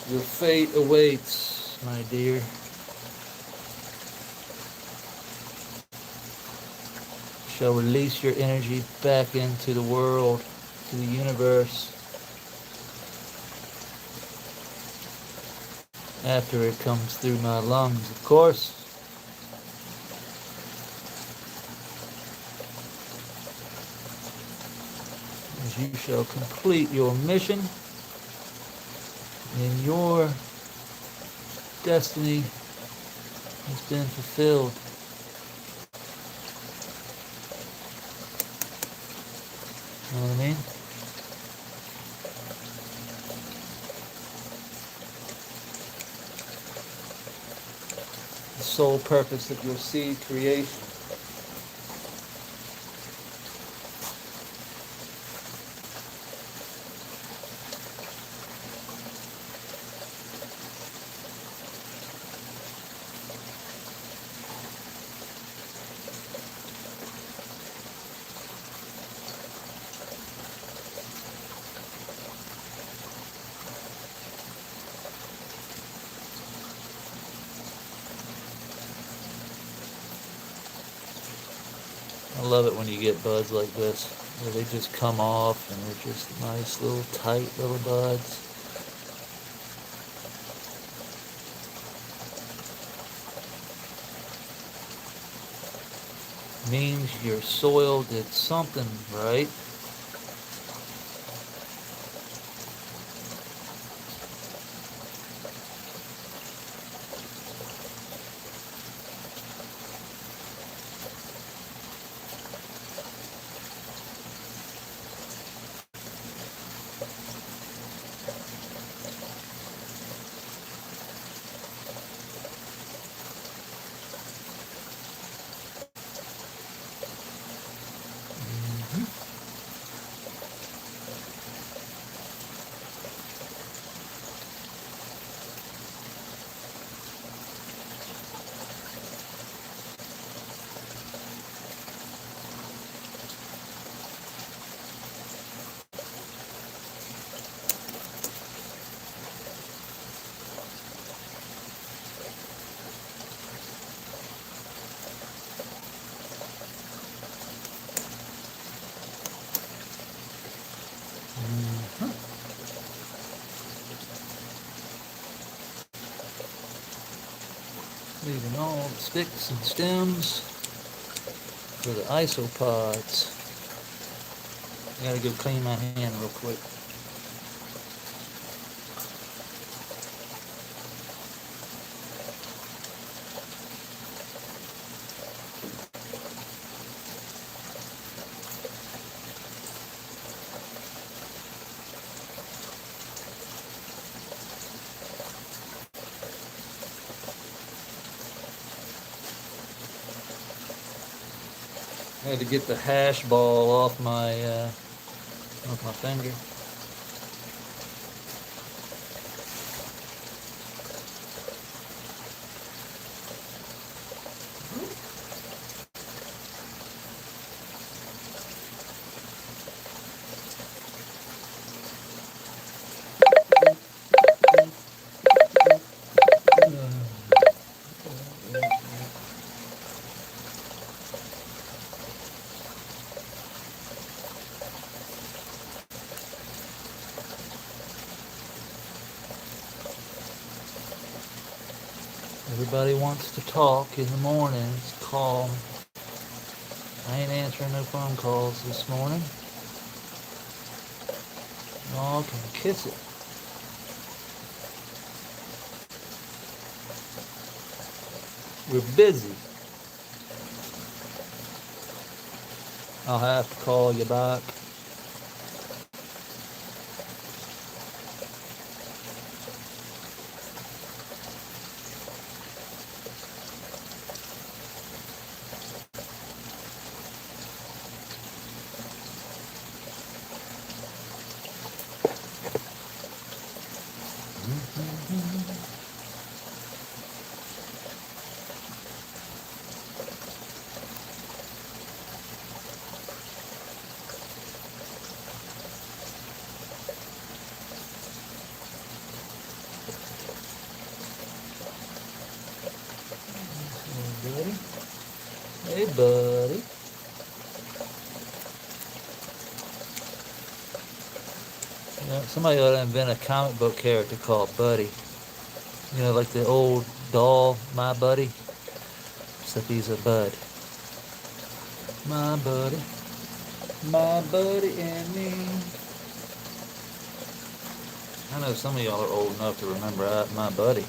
Your fate awaits, my dear. Shall release your energy back into the world, to the universe, after it comes through my lungs, of course. As you shall complete your mission, and your destiny has been fulfilled. You know what I mean? The sole purpose of your seed creation. I love it when you get buds like this, where they just come off and they're just nice little tight little buds. Means your soil did something right. Leaving all the sticks and stems for the isopods. I gotta go clean my hand real quick. I had to get the hash ball off my finger. Everybody wants to talk in the mornings. Call me. I ain't answering no phone calls this morning. Y'all can kiss it. We're busy. I'll have to call you back. Hey, buddy. You know, somebody ought to invent a comic book character called Buddy. You know, like the old doll, My Buddy. Except he's a bud. My buddy and me. I know some of y'all are old enough to remember My Buddy.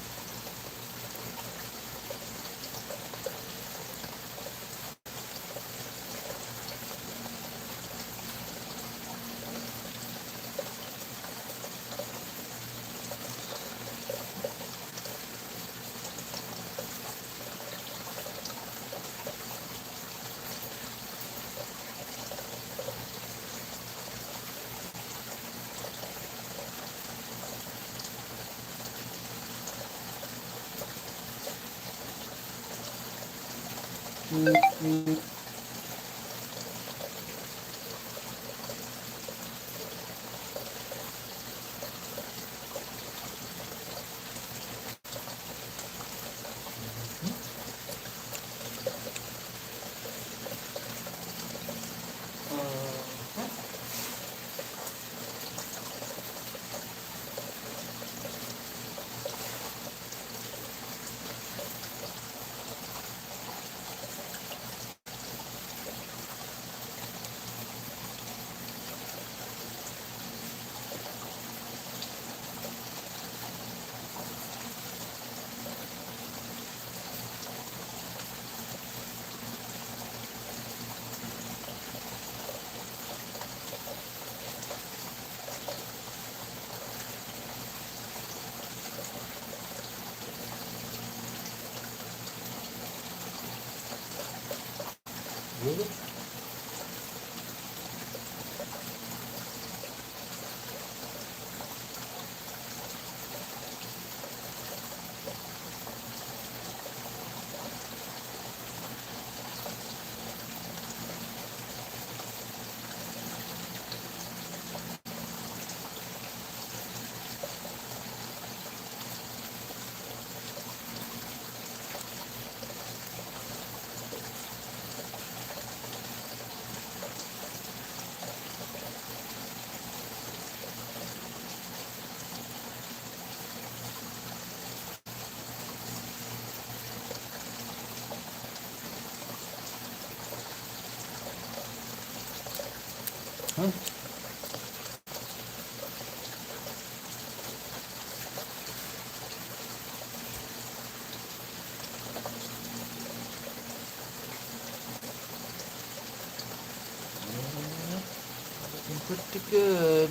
pretty good.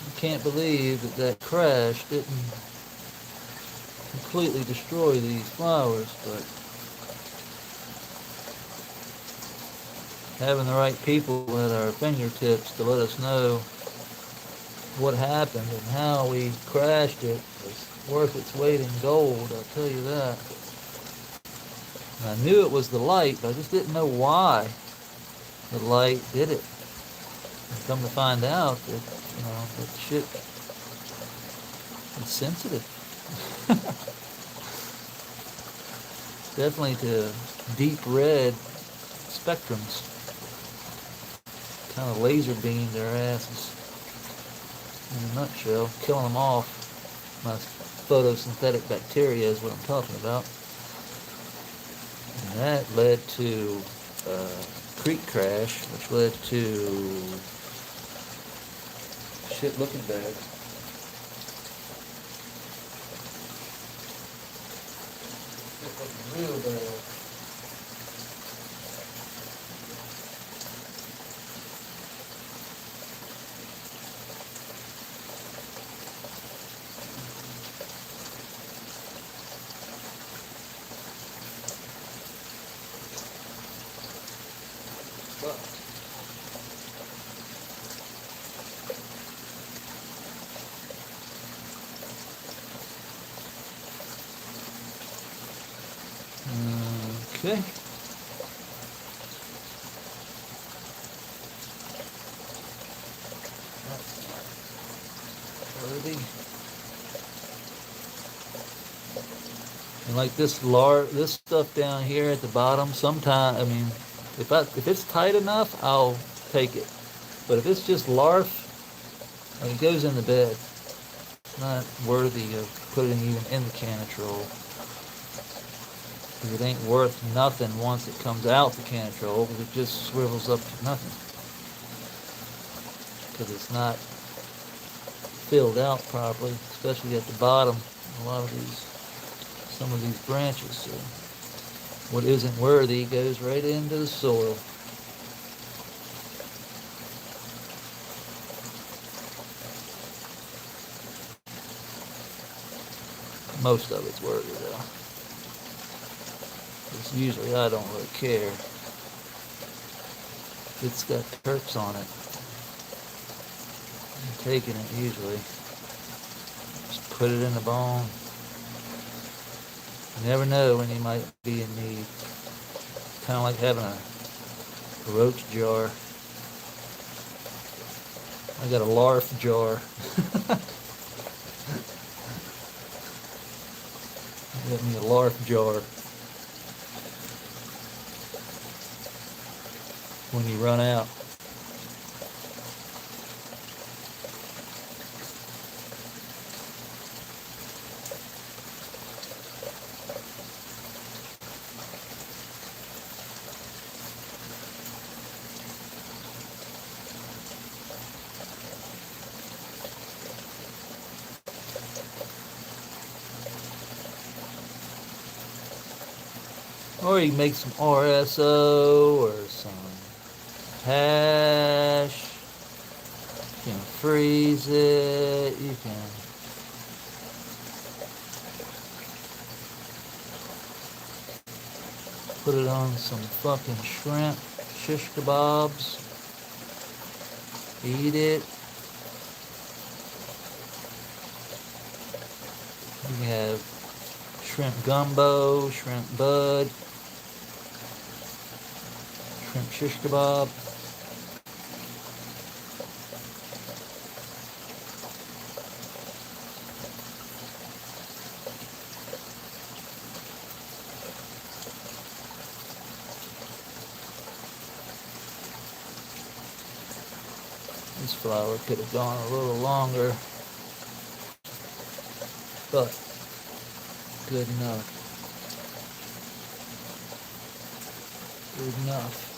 I can't believe that that crash didn't completely destroy these flowers, but having the right people at our fingertips to let us know what happened and how we crashed it was worth its weight in gold, I'll tell you that. And I knew it was the light, but I just didn't know why the light did it. And come to find out that, that shit is sensitive. Definitely to deep red spectrums. Kind of laser beamed their asses. In a nutshell, killing them off. My photosynthetic bacteria is what I'm talking about. And that led to a creek crash, which led to shit looking bad. Shit looking real bad. Okay. Worthy. And like this stuff down here at the bottom, sometimes, I mean, if it's tight enough, I'll take it. But if it's just larf, I mean, it goes in the bed. It's not worthy of putting even in the canitrol. Because it ain't worth nothing once it comes out the canitrol, because it just swivels up to nothing. Because it's not filled out properly, especially at the bottom. Some of these branches. So what isn't worthy goes right into the soil. Most of it's worthy though. Because usually I don't really care. It's got terps on it. I'm taking it usually. Just put it in the bone. You never know when you might be in need. Kind of like having a roach jar. I got a larf jar. Get me a larf jar. When you run out. Or you can make some RSO or some hash. You can freeze it. You can put it on some fucking shrimp shish kebabs. Eat it. You can have shrimp gumbo, shrimp bud, shrimp shish kebab. This flower could have gone a little longer, but good enough. Good enough.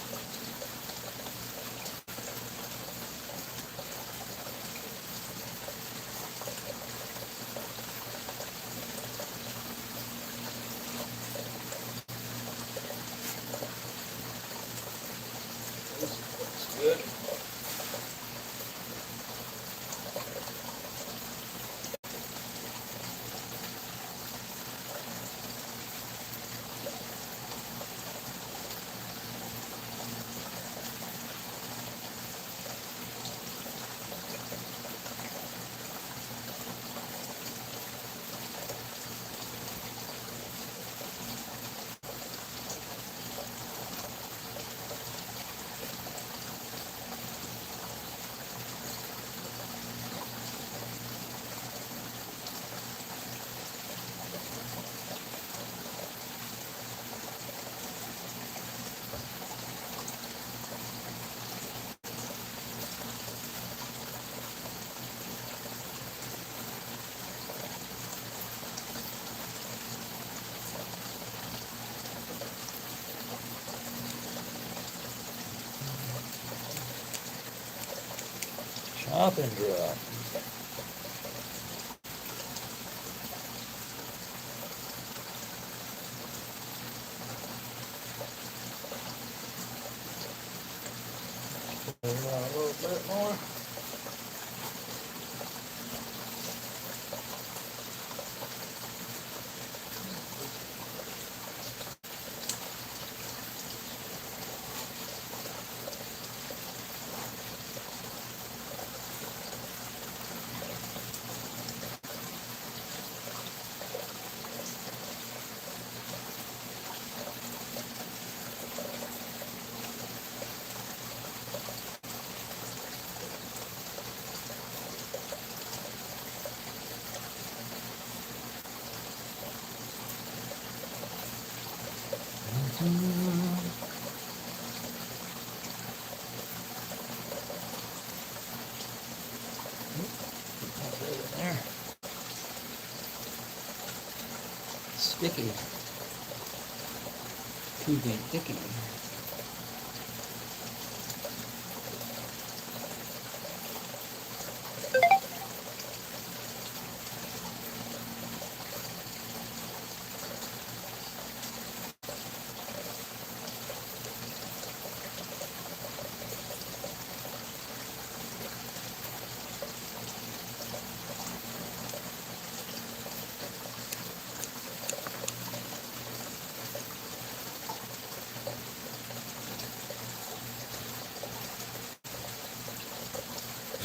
Chop and drop. A little bit more. There. Sticky. To be icky.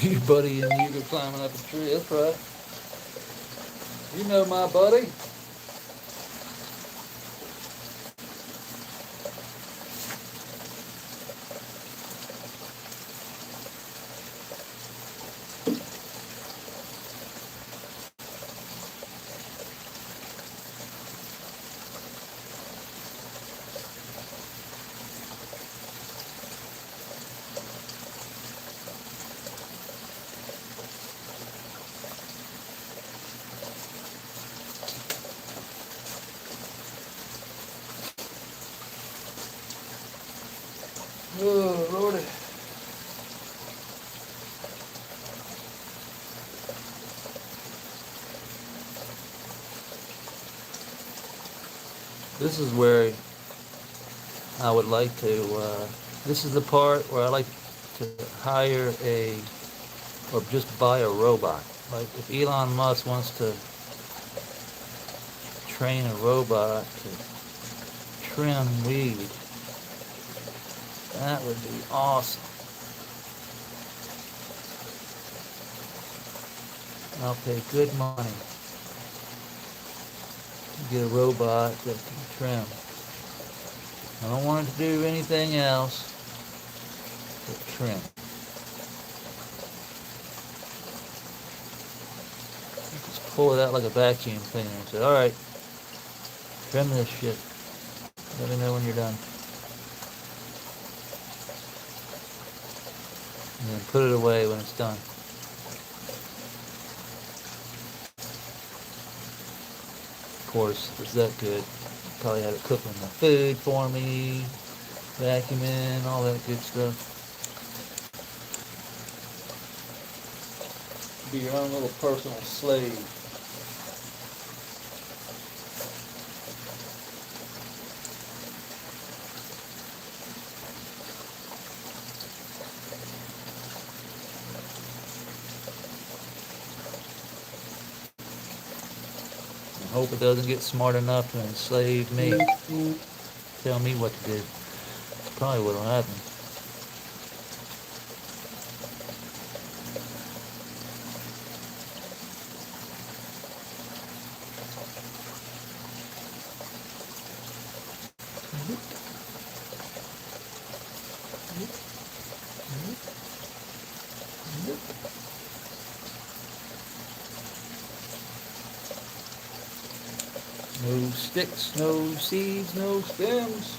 You buddy and you go climbing up a tree, that's right. You know my buddy. Oh, Lordy. This is where I would like to, this is the part where I like to hire or just buy a robot. Like if Elon Musk wants to train a robot to trim weed, that would be awesome. I'll pay good money to get a robot that can trim. I don't want it to do anything else but trim. Just pull it out like a vacuum cleaner and say, alright, trim this shit. Let me know when you're done. And then put it away when it's done. Of course, if it's that good, probably have it cooking my food for me, vacuuming, all that good stuff. Be your own little personal slave. I hope it doesn't get smart enough to enslave me. Tell me what to do. That's probably what'll happen. No sticks, no seeds, no stems.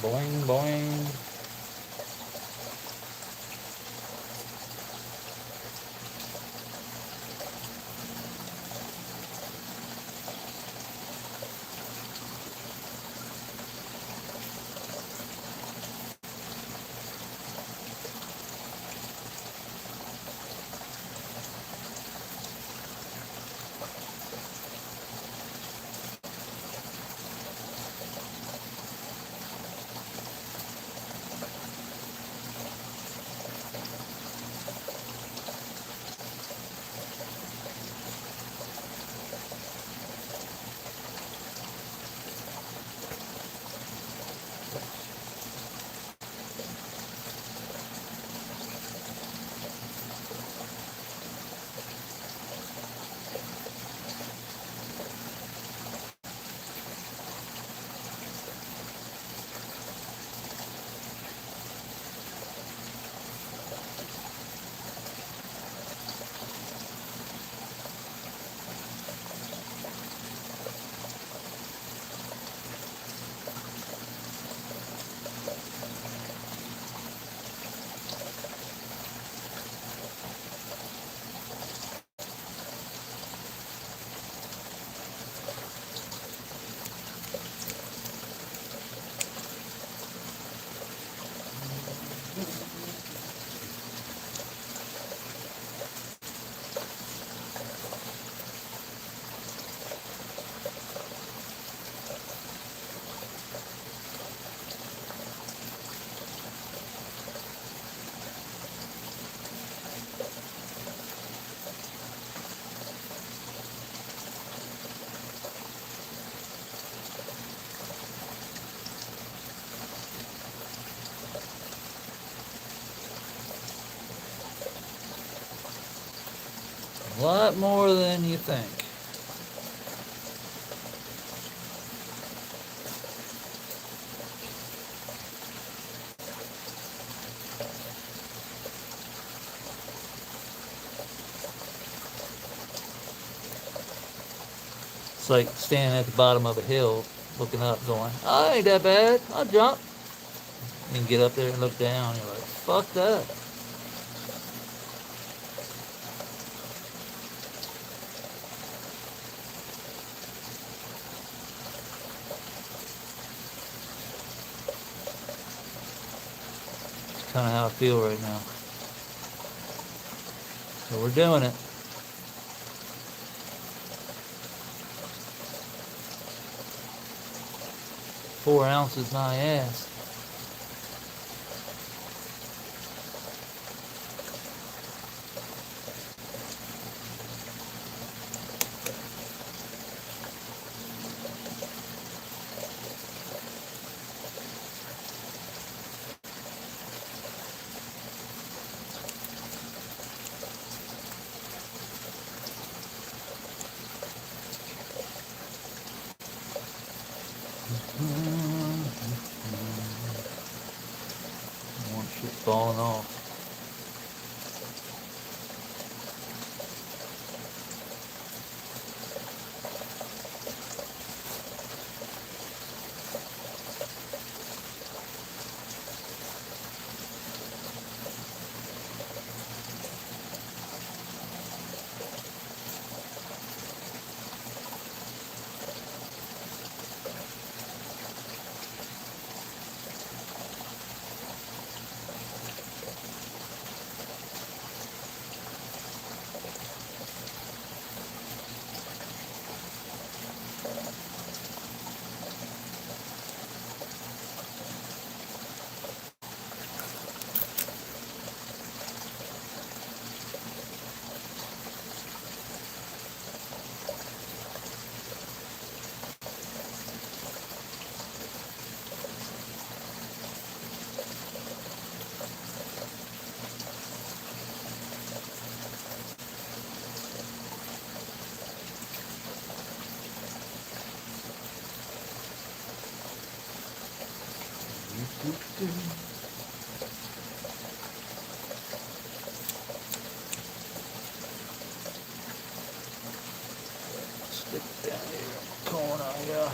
Boing, boing. A lot more than you think. It's like standing at the bottom of a hill, looking up, going, "Oh, ain't that bad. I'll jump." And get up there and look down. You're like, "Fuck that." It's kind of how I feel right now. So we're doing it. 4 ounces, my ass. More shit falling off. Stick it down here in the corner, yeah.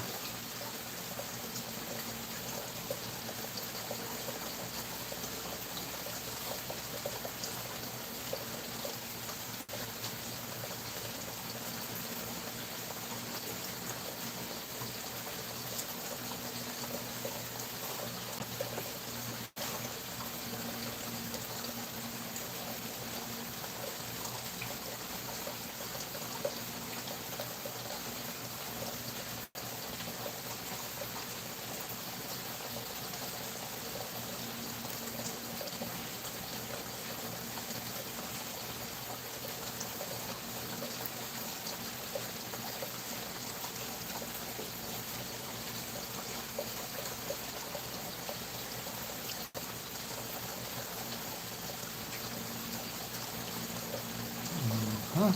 Huh.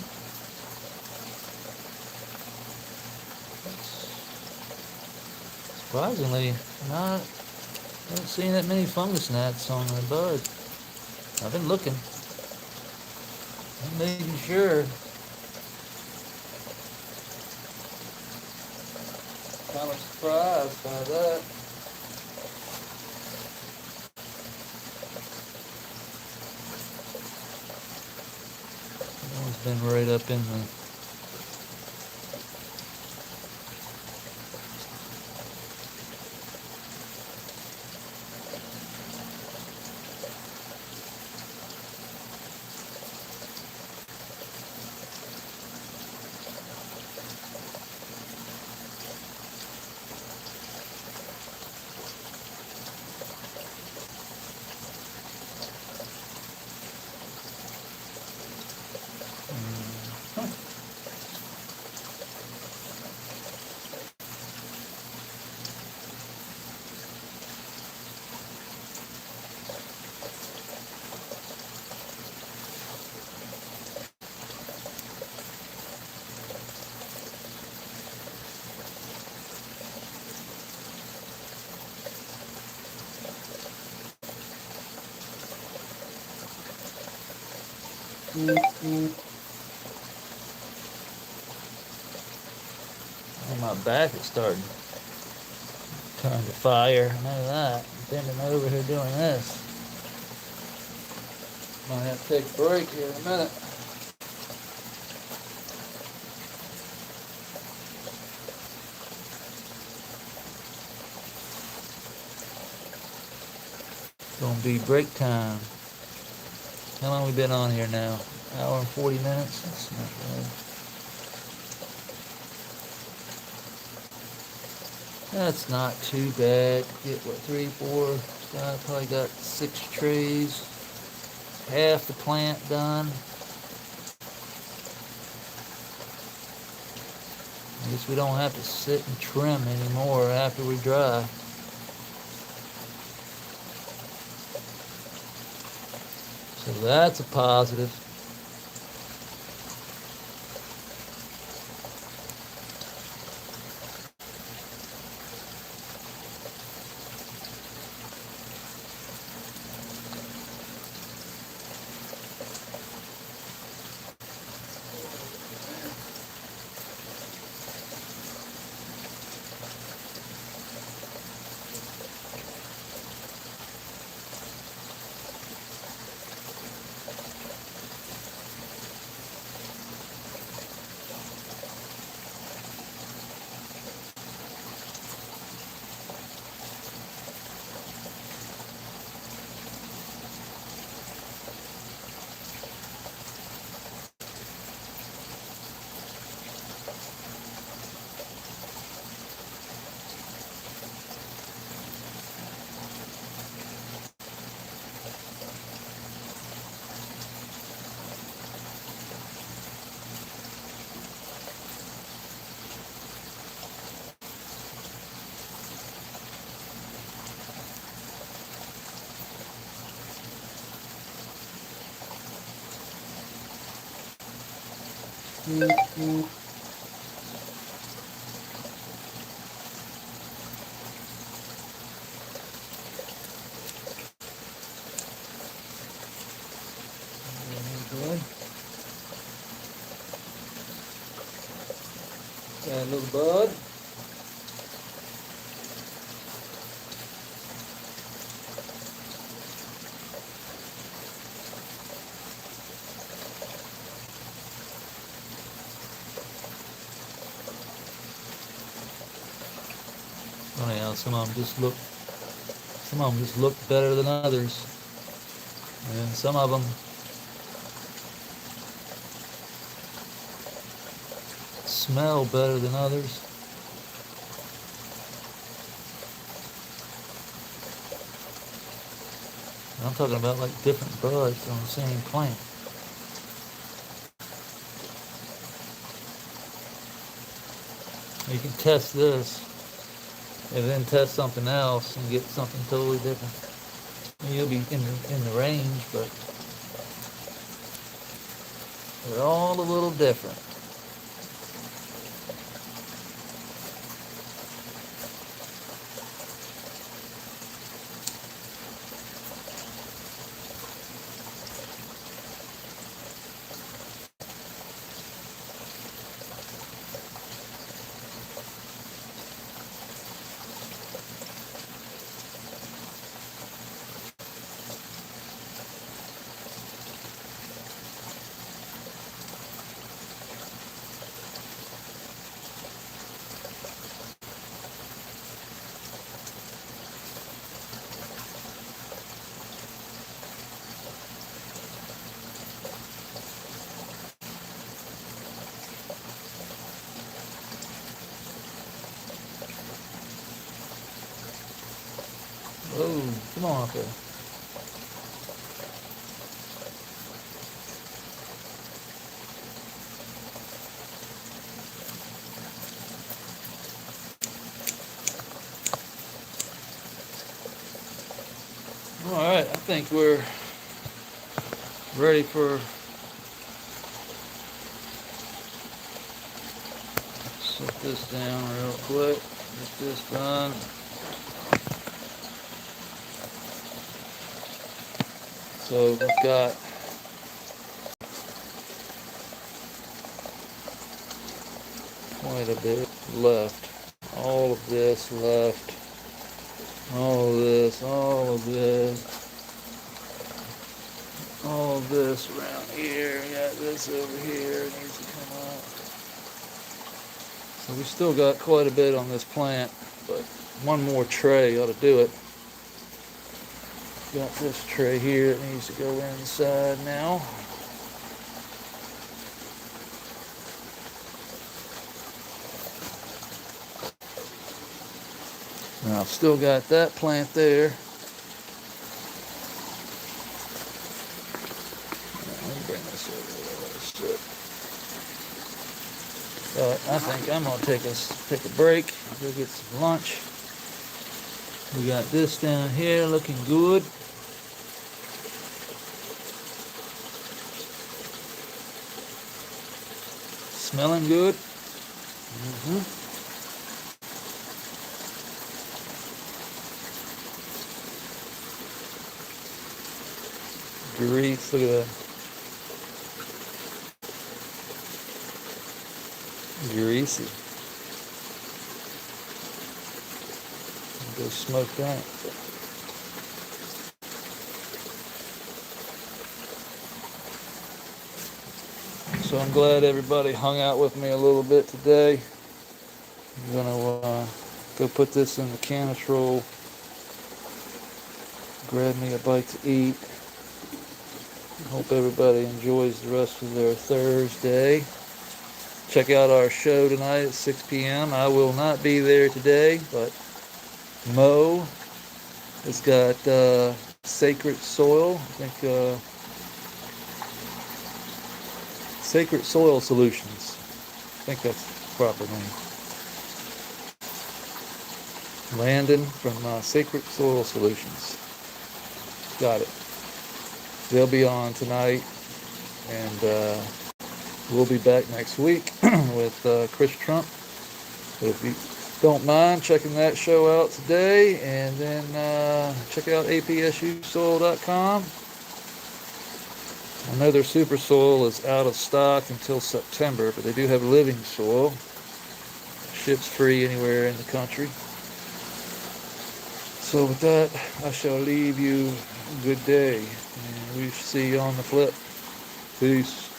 Surprisingly, not haven't seen that many fungus gnats on the bud. I've been looking. I'm making sure. Kind of surprised by that. One's been right up in the oh, my back is starting to turn to fire. None of that. I'm bending over here doing this. Might have to take a break here in a minute. It's gonna be break time. How long we been on here now? Hour and 40 minutes? That's not bad. That's not too bad. Get what, 3, 4, probably got 6 trays. Half the plant done. I guess we don't have to sit and trim anymore after we dry. So that's a positive. bud. Oh yeah, some of them just look better than others, and some of them smell better than others. I'm talking about like different buds on the same plant. You can test this and then test something else and get something totally different. You'll be in the range, but they're all a little different. Oh, come on up there. All right, I think we're ready for set this down real quick. Get this done. So I've got quite a bit left. All of this left. All of this, all of this. All of this around here. I got this over here. It needs to come up. So we still got quite a bit on this plant, but one more tray ought to do it. Got this tray here that needs to go inside now. Now I've still got that plant there. Let me bring this over there. I think I'm gonna take a break, go get some lunch. We got this down here looking good. Smelling good. Grease, look at that. Greasy. Go smoke that. So I'm glad everybody hung out with me a little bit today. I'm gonna go put this in the canistrol, grab me a bite to eat. Hope everybody enjoys the rest of their Thursday. Check out our show tonight at 6 p.m. I will not be there today, but Mo has got Sacred Soil. I think Sacred Soil Solutions. I think that's the proper name. Landon from Sacred Soil Solutions. Got it. They'll be on tonight, and we'll be back next week with Chris Trump. So if you don't mind checking that show out today, and then check out apsusoil.com. I know their super soil is out of stock until September, but they do have living soil. Ships free anywhere in the country. So with that, I shall leave you. Good day, and we shall see you on the flip. Peace.